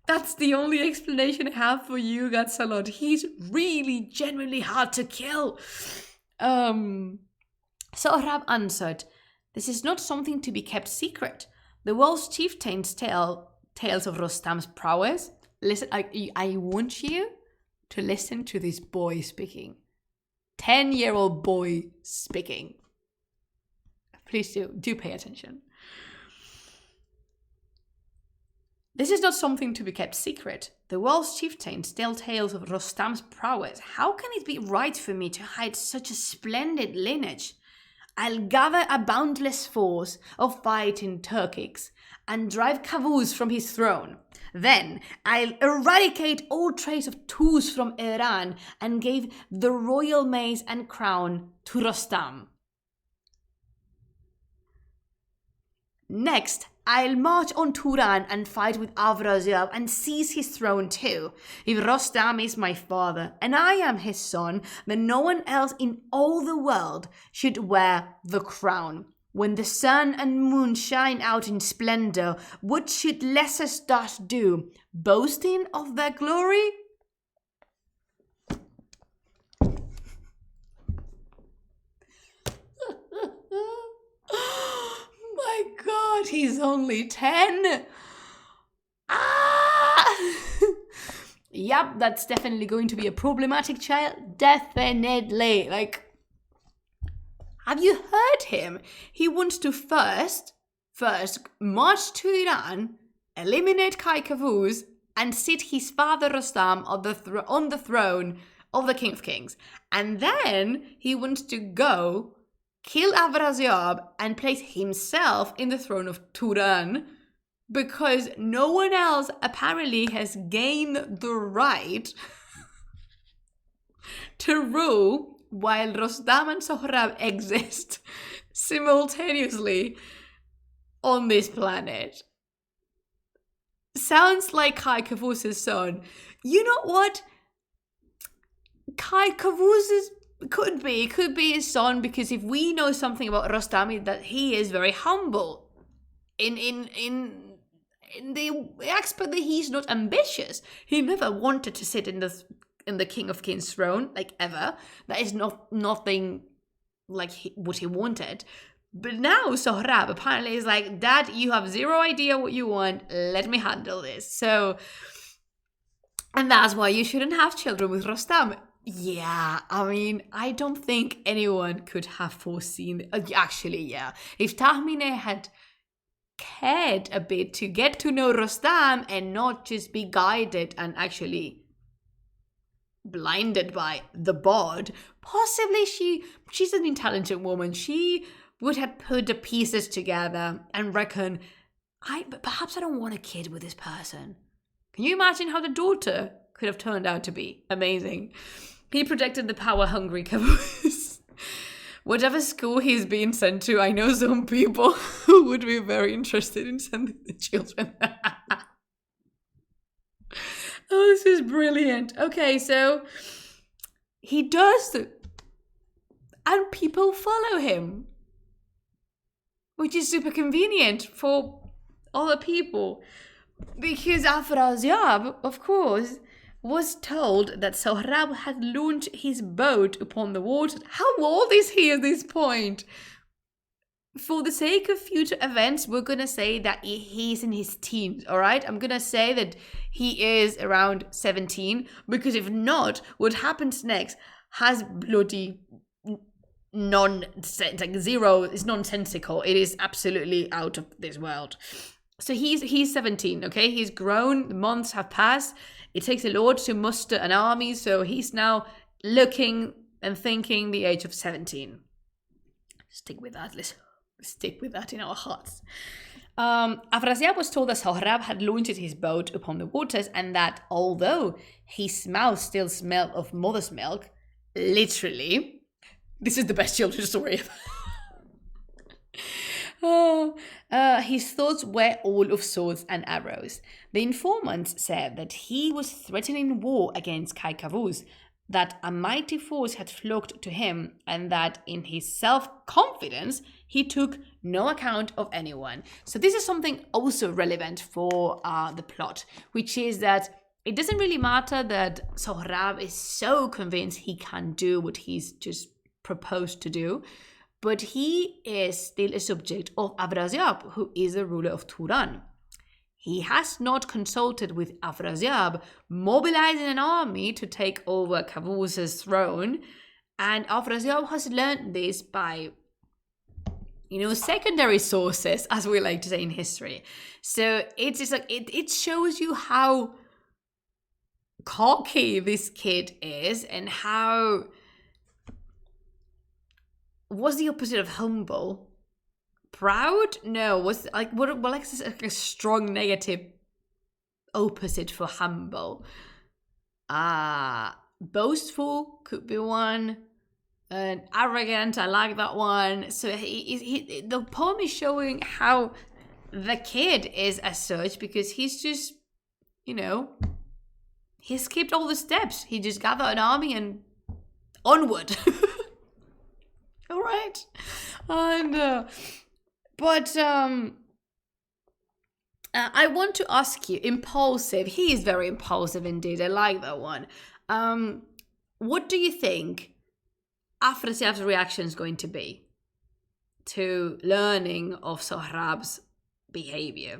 That's the only explanation I have for you, Gatsalot. He's really genuinely hard to kill. Sohrab answered, this is not something to be kept secret. The world's chieftains tell tales of Rostam's prowess. Listen, I want you to listen to this boy speaking. 10-year-old boy speaking. Please do pay attention. This is not something to be kept secret. The world's chieftains tell tales of Rostam's prowess. How can it be right for me to hide such a splendid lineage? I'll gather a boundless force of fighting Turkics and drive Kavuz from his throne. Then I'll eradicate all trace of Tus from Iran and give the royal mace and crown to Rostam. Next, I'll march on Turan and fight with Afrasiab and seize his throne too. If Rostam is my father and I am his son, then no one else in all the world should wear the crown. When the sun and moon shine out in splendor, what should lesser stars do? Boasting of their glory? My God, he's only 10. Yep, that's definitely going to be a problematic child. Definitely. Have you heard him? He wants to first march to Iran, eliminate Kai Kavuz, and sit his father Rostam on the throne of the King of Kings. And then he wants to go kill Afrasiab and place himself in the throne of Turan, because no one else apparently has gained the right to rule while Rostam and Sohrab exist simultaneously on this planet. Sounds like Kai Kavuz's son. You know what? Kai Kavuz's could be his son, because if we know something about Rostam, that he is very humble. In the aspect that he's not ambitious. He never wanted to sit in the King of Kings throne, ever. That is nothing what he wanted. But now Sohrab apparently is like, Dad, you have zero idea what you want. Let me handle this. So, and that's why you shouldn't have children with Rostam. Yeah, I mean, I don't think anyone could have foreseen. Actually, yeah. If Tahmine had cared a bit to get to know Rostam and not just be guided and actually blinded by the bod, possibly she's an intelligent woman. She would have put the pieces together and reckon, perhaps I don't want a kid with this person. Can you imagine how the daughter could have turned out to be? Amazing. He protected the power-hungry Caboose. Whatever school he's being sent to, I know some people who would be very interested in sending the children. Oh, this is brilliant. Okay, so he does, and people follow him, which is super convenient for other people. Because Afrasiab, of course, was told that Sohrab had launched his boat upon the water. How old is he at this point? For the sake of future events, we're going to say that he's in his teens, all right? I'm going to say that he is around 17, because if not, what happens next has bloody nonsense, like zero, is nonsensical. It is absolutely out of this world. So he's 17, okay? He's grown, the months have passed. It takes a lot to muster an army, so he's now looking and thinking the age of 17. Stick with that, let's stick with that in our hearts. Afrasiab was told that Sohrab had launched his boat upon the waters, and that although his mouth still smelled of mother's milk, literally, this is the best children's story ever. His thoughts were all of swords and arrows. The informants said that he was threatening war against Kaikavuz, that a mighty force had flocked to him, and that in his self-confidence, he took no account of anyone. So this is something also relevant for the plot, which is that it doesn't really matter that Sohrab is so convinced he can do what he's just proposed to do, but he is still a subject of Afrasiab, who is the ruler of Turan. He has not consulted with Afrasiab, mobilizing an army to take over Kavuz's throne, and Afrasiab has learned this by, secondary sources, as we like to say in history. So it's just like it shows you how cocky this kid is, and how, what's the opposite of humble? Proud? No, what's like a strong negative opposite for humble? Boastful could be one. And arrogant, I like that one. So the poem is showing how the kid is as such, because he's just, he skipped all the steps. He just gathered an army and onward. All right. And but I want to ask you, impulsive. He is very impulsive indeed. I like that one. What do you think Afrasiab's reaction is going to be to learning of Sohrab's behavior?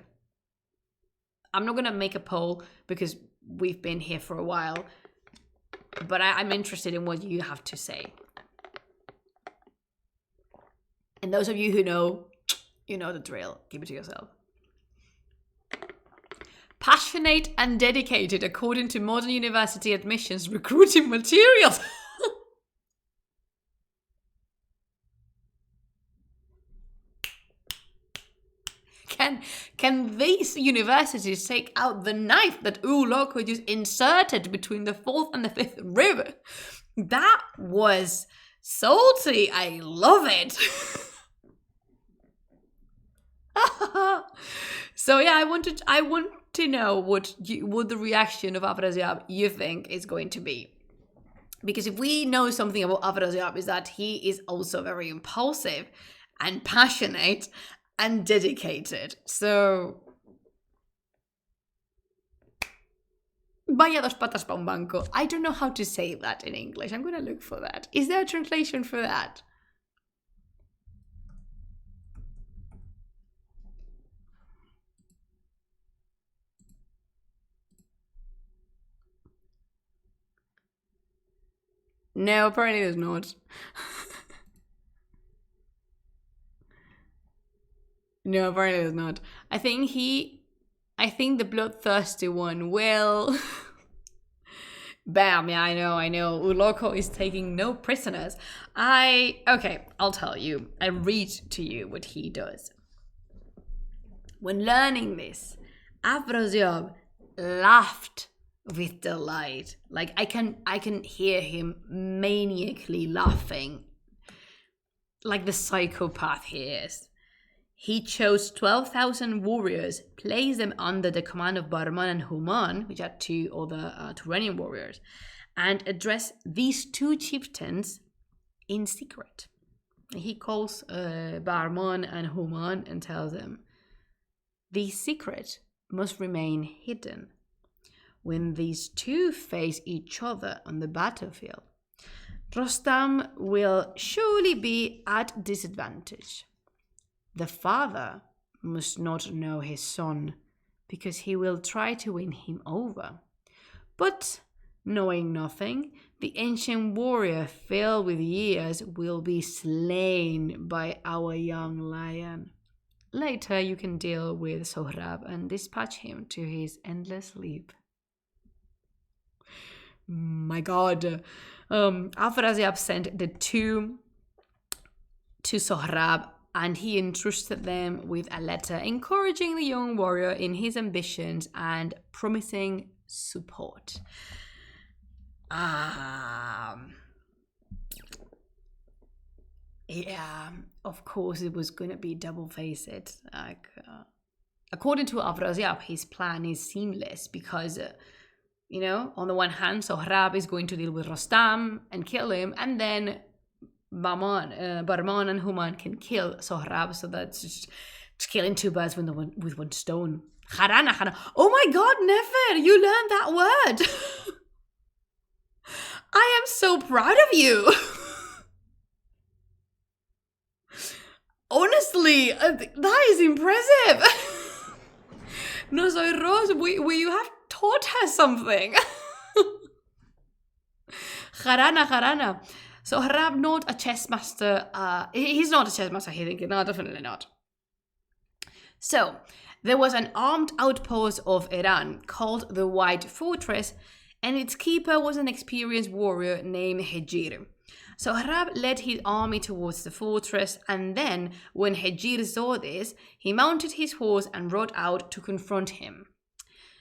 I'm not going to make a poll because we've been here for a while, but I'm interested in what you have to say. And those of you who know, you know the drill. Keep it to yourself. Passionate and dedicated according to modern university admissions recruiting materials. Can these universities take out the knife that Uloko just inserted between the fourth and the fifth river? That was salty. I love it. So yeah, I want to know what the reaction of Afrasiab you think is going to be. Because if we know something about Afrasiab, is that he is also very impulsive and passionate and dedicated. So, vaya dos patas pa un banco. I don't know how to say that in English. I'm going to look for that. Is there a translation for that? No, apparently there's not. No, apparently there's not. I think the bloodthirsty one will... Bam, yeah, I know. Uloko is taking no prisoners. Okay, I'll tell you. I read to you what he does. When learning this, Afrasiab laughed with delight. Like, I can hear him maniacally laughing. Like the psychopath he is. He chose 12,000 warriors, placed them under the command of Barman and Human, which are two other Turanian warriors, and addressed these two chieftains in secret. He calls Barman and Human and tells them, "The secret must remain hidden. When these two face each other on the battlefield, Rostam will surely be at disadvantage. The father must not know his son, because he will try to win him over. But, knowing nothing, the ancient warrior filled with years will be slain by our young lion. Later you can deal with Sohrab and dispatch him to his endless sleep." My God. Afrasiab sent the two to Sohrab, and he entrusted them with a letter encouraging the young warrior in his ambitions and promising support. Yeah, of course it was going to be double-faced. According to Afrasiab, his plan is seamless because, on the one hand, Sohrab is going to deal with Rostam and kill him, and then Barman and Human can kill Sohrab, so that's just killing two birds with one stone. Harana. Oh my God, Nefer, you learned that word. I am so proud of you. Honestly, that is impressive. No soy Rose, you have taught her something. Harana. So Sohrab, not a chess master. He's not a chess master, he's thinking. No, definitely not. So, there was an armed outpost of Iran called the White Fortress, and its keeper was an experienced warrior named Hejir. So Sohrab led his army towards the fortress, and then, when Hejir saw this, he mounted his horse and rode out to confront him.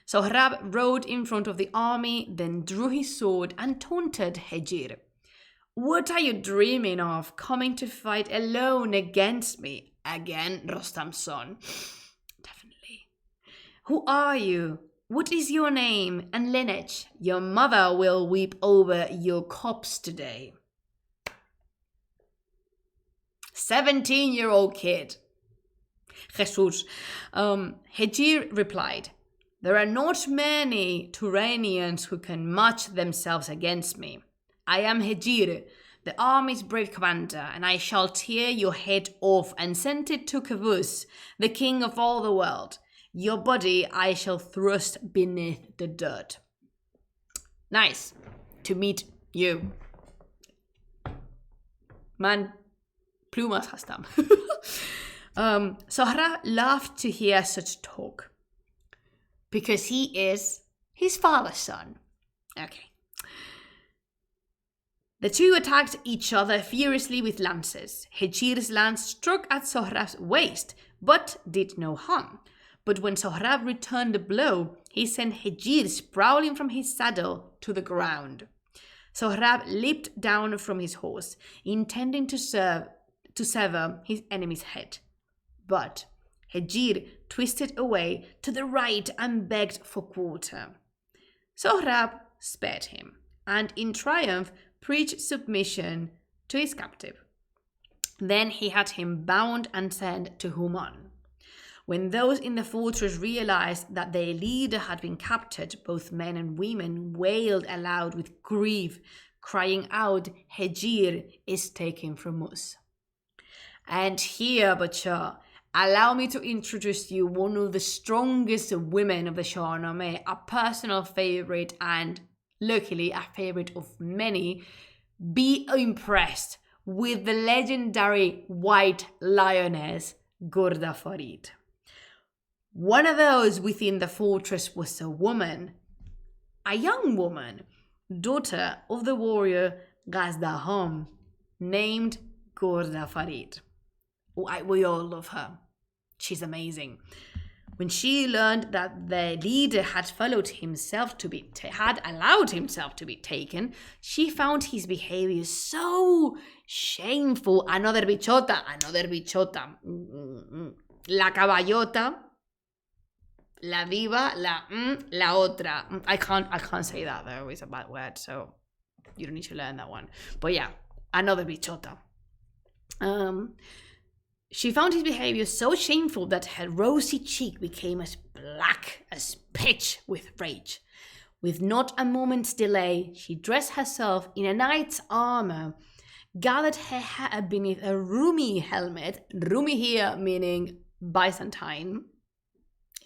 So Sohrab rode in front of the army, then drew his sword and taunted Hejir. "What are you dreaming of, coming to fight alone against me? Again, Rostam's son." Definitely. "Who are you? What is your name and lineage? Your mother will weep over your corpse today." 17-year-old kid. Jesus. Hejir replied, "There are not many Turanians who can match themselves against me. I am Hejir, the army's brave commander, and I shall tear your head off and send it to Kavus, the king of all the world. Your body I shall thrust beneath the dirt." Nice to meet you. Man, plumas hastam. Sohrab laughed to hear such talk, because he is his father's son. Okay. The two attacked each other furiously with lances. Hejir's lance struck at Sohrab's waist, but did no harm. But when Sohrab returned the blow, he sent Hejir sprawling from his saddle to the ground. Sohrab leaped down from his horse, intending to sever his enemy's head. But Hejir twisted away to the right and begged for quarter. Sohrab spared him, and in triumph preached submission to his captive. Then he had him bound and sent to Human. When those in the fortress realized that their leader had been captured, both men and women wailed aloud with grief, crying out, "Hejir is taken from us." And here, Bachar, allow me to introduce you one of the strongest women of the Shāh-nāmeh, a personal favorite and luckily a favorite of many, be impressed with the legendary white lioness Ghorda Farid. One of those within the fortress was a woman, a young woman, daughter of the warrior Ghazdaham, named Ghorda Farid. We all love her. She's amazing. When she learned that the leader had allowed himself to be taken, she found his behavior so shameful. Another bichota. La caballota, la diva, la otra. I can't say that though. It's a bad word, so you don't need to learn that one. But yeah, another bichota. She found his behavior so shameful that her rosy cheek became as black as pitch with rage. With not a moment's delay, she dressed herself in a knight's armor, gathered her hair beneath a Rumi helmet, Rumi here meaning Byzantine,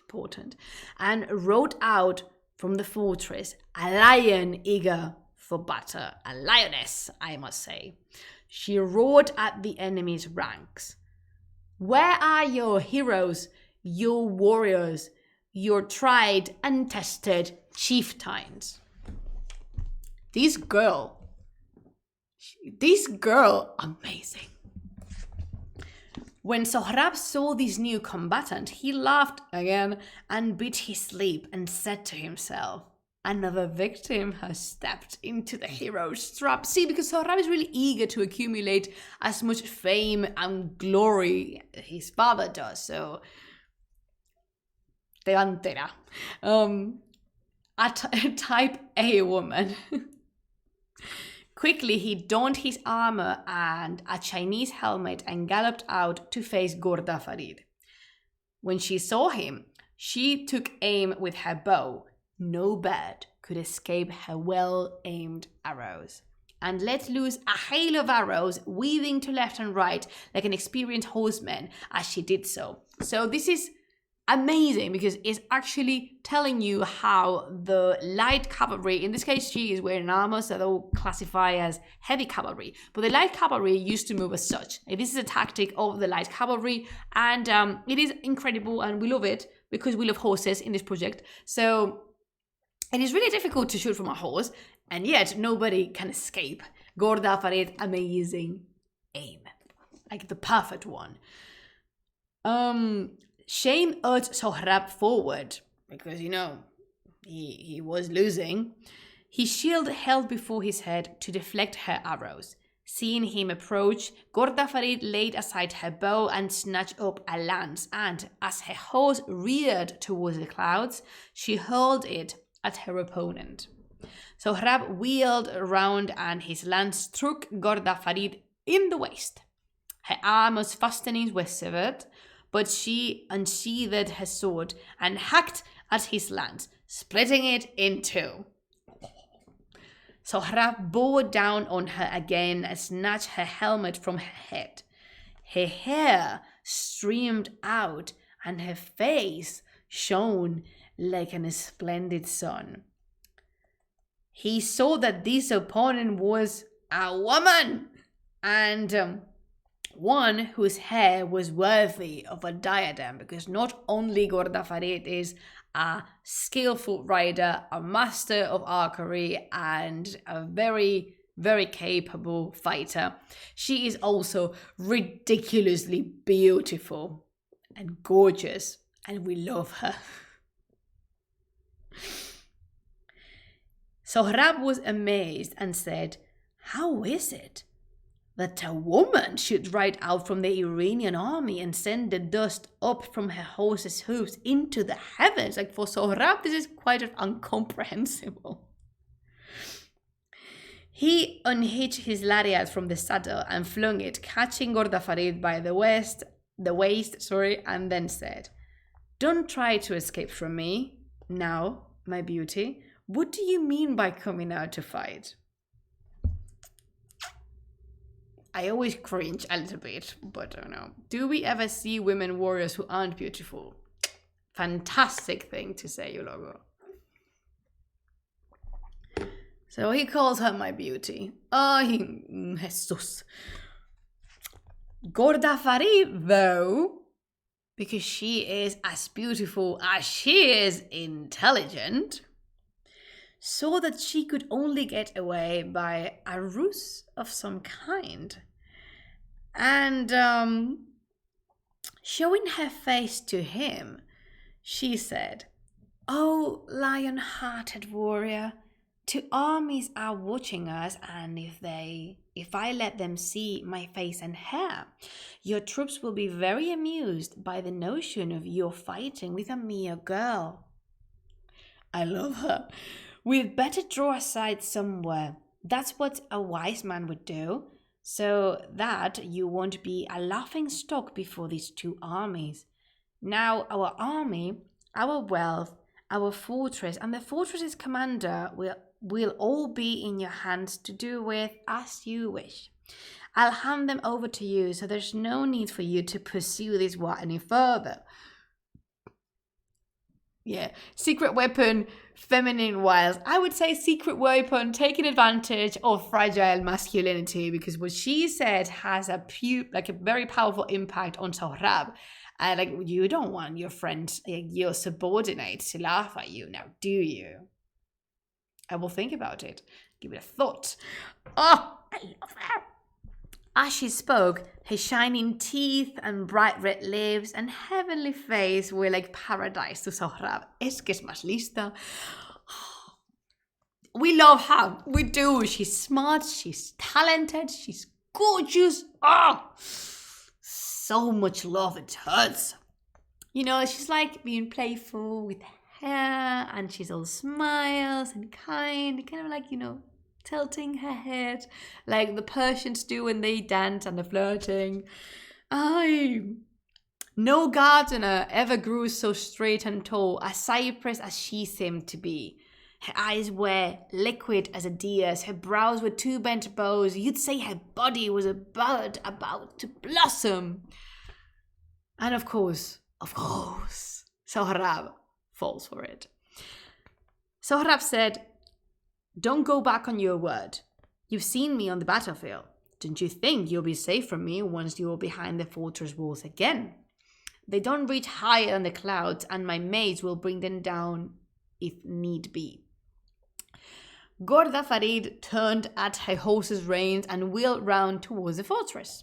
important, and rode out from the fortress, a lion eager for battle, a lioness, I must say. She roared at the enemy's ranks. Where are your heroes, your warriors, your tried and tested chieftains? This girl, amazing. When Sohrab saw this new combatant, he laughed again and bit his lip and said to himself, another victim has stepped into the hero's trap. See, because Sohrab is really eager to accumulate as much fame and glory his father does. So, delantera. A type A woman. Quickly, he donned his armor and a Chinese helmet and galloped out to face Ghorda Farid. When she saw him, she took aim with her bow. No bird could escape her well-aimed arrows, and let loose a hail of arrows, weaving to left and right like an experienced horseman as she did so. So this is amazing because it's actually telling you how the light cavalry, in this case she is wearing armor, so they'll classify as heavy cavalry, but the light cavalry used to move as such. This is a tactic of the light cavalry, and it is incredible, and we love it because we love horses in this project. So it is really difficult to shoot from a horse, and yet nobody can escape. Ghorda Farid, amazing aim. Like the perfect one. Shame urged Sohrab forward, because, he was losing. His shield held before his head to deflect her arrows. Seeing him approach, Ghorda Farid laid aside her bow and snatched up a lance, and as her horse reared towards the clouds, she hurled it at her opponent. Sohrab wheeled around and his lance struck Ghorda Farid in the waist. Her armor's fastenings were severed, but she unsheathed her sword and hacked at his lance, splitting it in two. Sohrab bore down on her again and snatched her helmet from her head. Her hair streamed out and her face shone like an splendid sun. He saw that this opponent was a woman, and one whose hair was worthy of a diadem, because not only Ghorda Farid is a skillful rider, a master of archery, and a very, very capable fighter, she is also ridiculously beautiful and gorgeous, and we love her. Sohrab was amazed and said, "How is it that a woman should ride out from the Iranian army and send the dust up from her horse's hooves into the heavens?" Like, for Sohrab, this is quite incomprehensible. He unhitched his lariat from the saddle and flung it, catching Ghorda Farid by the waist, and then said, "Don't try to escape from me. Now, my beauty, what do you mean by coming out to fight?" I always cringe a little bit, but I don't know. Do we ever see women warriors who aren't beautiful? Fantastic thing to say, Eulogo. So he calls her my beauty. Ay, Jesus. Gorda Farid, though, because she is as beautiful as she is intelligent, saw that she could only get away by a ruse of some kind. And showing her face to him, she said, "Oh, lion-hearted warrior, 2 armies are watching us, and if I let them see my face and hair, your troops will be very amused by the notion of your fighting with a mere girl. I love her. We'd better draw aside somewhere. That's what a wise man would do, so that you won't be a laughing stock before these 2 armies. Now our army, our wealth, our fortress, and the fortress's commander will all be in your hands to do with as you wish. I'll hand them over to you, so there's no need for you to pursue this war any further." Yeah, secret weapon, feminine wiles. I would say secret weapon, taking advantage of fragile masculinity, because what she said has a very powerful impact on Sohrab. And you don't want your friends, your subordinates, to laugh at you now, do you? I will think about it. Give it a thought. Oh, I love her. As she spoke, her shining teeth and bright red lips and heavenly face were like paradise to Sohrab. Es que es más lista. We love her. We do. She's smart. She's talented. She's gorgeous. So much love. It hurts. She's like being playful with hair, and she's all smiles and kind of like, tilting her head like the Persians do when they dance and they're flirting. No gardener ever grew so straight and tall, a cypress as she seemed to be. Her eyes were liquid as a deer's, her brows were 2 bent bows. You'd say her body was a bud about to blossom. And of course, Sohrab falls for it. Sohrab said, "Don't go back on your word. You've seen me on the battlefield. Don't you think you'll be safe from me once you're behind the fortress walls again? They don't reach higher than the clouds, and my maids will bring them down if need be." Gorda Farid turned at her horse's reins and wheeled round towards the fortress.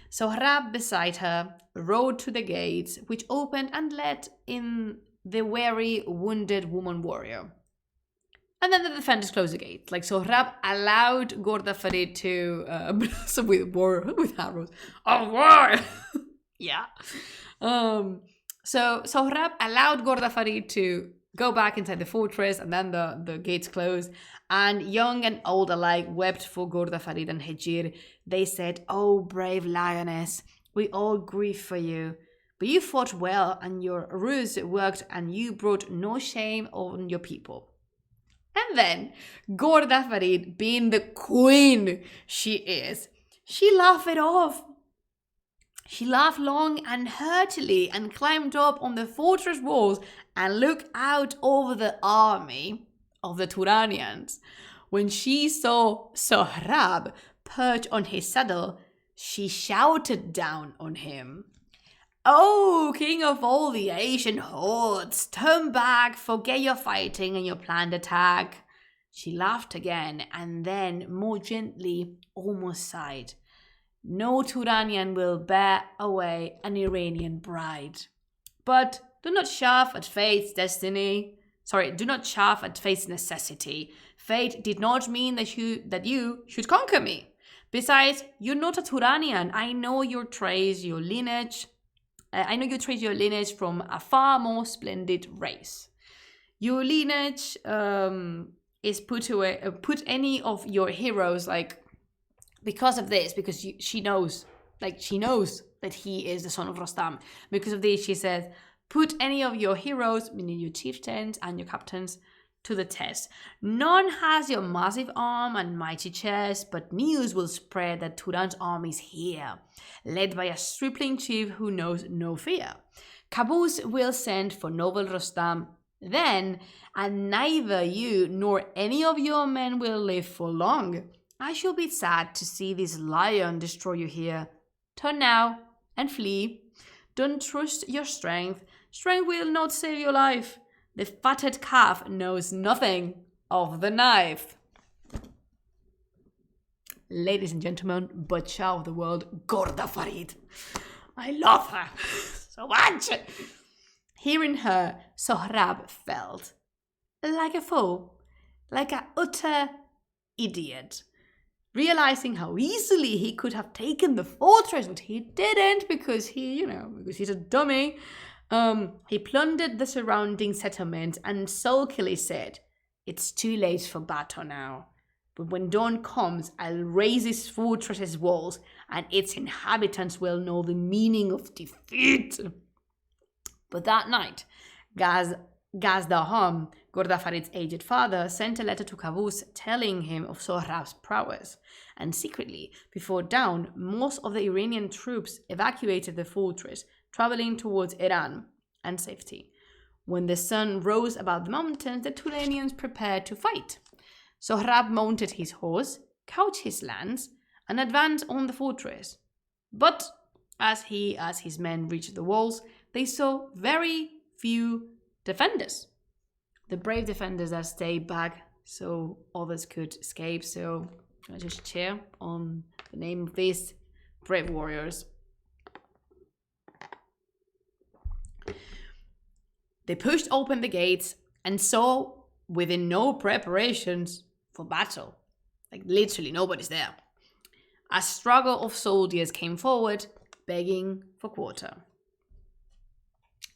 Sohrab beside her rode to the gates, which opened and let in the weary, wounded woman warrior. And then the defenders closed the gate. Sohrab allowed Gorda Farid to blossom with arrows. Oh, war! Yeah. So Sohrab allowed Gorda Farid to go back inside the fortress, and then the gates closed. And young and old alike wept for Gorda Farid and Hejir. They said, "Oh, brave lioness, we all grieve for you. But you fought well, and your ruse worked, and you brought no shame on your people." And then Gorda Farid, being the queen she is, she laughed it off. She laughed long and heartily and climbed up on the fortress walls and looked out over the army of the Turanians. When she saw Sohrab perch on his saddle, she shouted down on him, "Oh, king of all the Asian hordes, turn back, forget your fighting and your planned attack." She laughed again, and then more gently, almost sighed. "No Turanian will bear away an Iranian bride. But do not chafe at fate's necessity. Fate did not mean that you should conquer me. Besides, you're not a Turanian. I know you trace your lineage from a far more splendid race. Your lineage is put any of your heroes because of this, because she knows that he is the son of Rostam. Because of this, she says, put any of your heroes, meaning your chieftains and your captains, to the test. None has your massive arm and mighty chest, but news will spread that Turan's army is here, led by a stripling chief who knows no fear. Qaboos will send for noble Rostam, Then, and neither you nor any of your men will live for long. I shall be sad to see this lion destroy you here. Turn now and flee. Don't trust your strength. Strength will not save your life. The fatted calf knows nothing of the knife. Ladies and gentlemen, butcher of the world, Ghorda Farid. I love her so much. Hearing her, Sohrab felt like a fool, like an utter idiot. Realizing how easily he could have taken the fortress, but he didn't because because he's a dummy. He plundered the surrounding settlement and sulkily said, "It's too late for battle now. But when dawn comes, I'll raise this fortress's walls, and its inhabitants will know the meaning of defeat." But that night, Gazdaham, Ghorda Farid's aged father, sent a letter to Qaboos telling him of Sohrab's prowess. And secretly, before dawn, most of the Iranian troops evacuated the fortress, traveling towards Iran and safety. When the sun rose above the mountains, the Turanians prepared to fight. Sohrab mounted his horse, couched his lance, and advanced on the fortress. But as his men reached the walls, they saw very few defenders. The brave defenders that stayed back so others could escape. So I just cheer on the name of these brave warriors. They pushed open the gates and saw, within no preparations for battle, like literally nobody's there, a struggle of soldiers came forward, begging for quarter.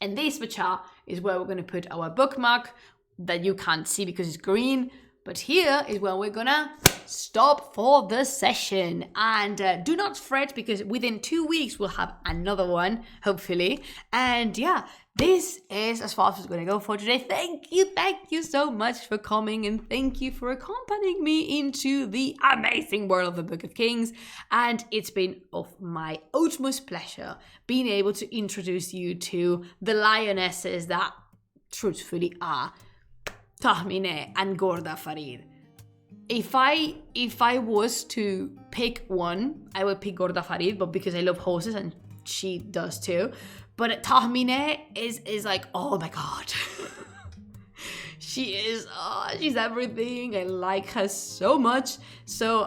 And this, Bachar, is where we're going to put our bookmark that you can't see because it's green. But here is where we're going to stop for the session. And do not fret, because within 2 weeks we'll have another one, hopefully. And yeah, this is as far as it's going to go for today. Thank you so much for coming, and thank you for accompanying me into the amazing world of the Book of Kings. And it's been of my utmost pleasure being able to introduce you to the lionesses that truthfully are Shāh-nāmeh and Ghorda Farid. If I was to pick one, I would pick Ghorda Farid, but because I love horses and she does too. But Shāh-nāmeh is like, oh my god. She's everything. I like her so much. So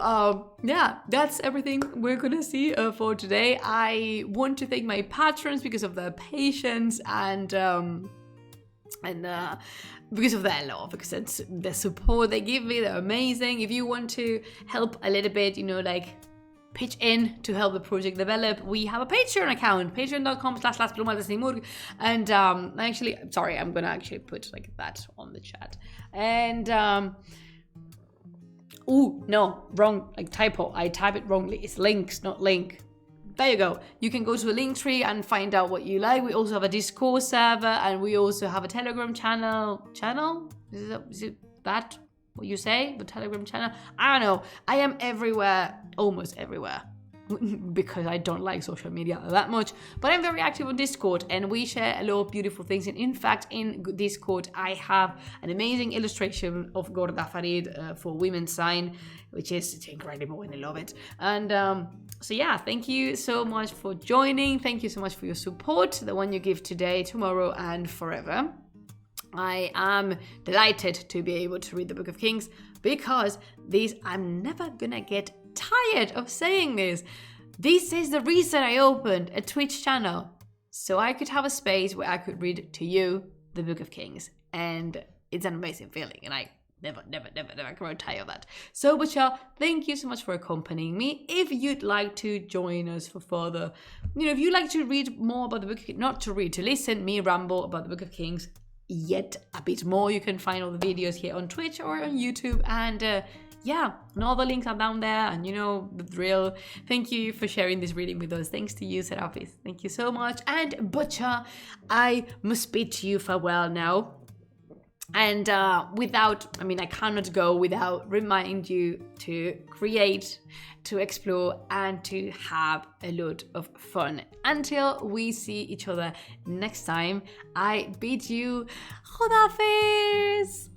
yeah, that's everything we're gonna see for today. I want to thank my patrons because of their patience and because of their love, because it's the support they give me. They're amazing. If you want to help a little bit, pitch in to help the project develop, we have a Patreon account, patreon.com/plumas. And actually, sorry, I'm gonna actually put like that on the chat. And no, wrong, like typo. I type it wrongly. It's links, not link. There you go. You can go to the link tree and find out what you like. We also have a Discord server, and we also have a Telegram channel. Is it that what you say? The Telegram channel? I don't know. I am everywhere, almost everywhere, because I don't like social media that much. But I'm very active on Discord, and we share a lot of beautiful things. And in fact, in Discord, I have an amazing illustration of Ghorda Farid for women's sign, which is incredible, and I love it. And so yeah, thank you so much for joining. Thank you so much for your support, the one you give today, tomorrow, and forever. I am delighted to be able to read the Book of Kings, because I'm never gonna get tired of saying this. This is the reason I opened a Twitch channel, so I could have a space where I could read to you the Book of Kings, and it's an amazing feeling, and I never grow tired of that. So, Butcher, thank you so much for accompanying me. If you'd like to join us for further, if you'd like to read more about the Book of Kings, not to read, to listen me ramble about the Book of Kings yet a bit more, you can find all the videos here on Twitch or on YouTube. And yeah, and all the links are down there, and the drill. Thank you for sharing this reading with us. Thanks to you, Serapis. Thank you so much. And Butcher, I must bid to you farewell now. And I cannot go without remind you to create, to explore, and to have a lot of fun. Until we see each other next time, I bid you Khudafiz!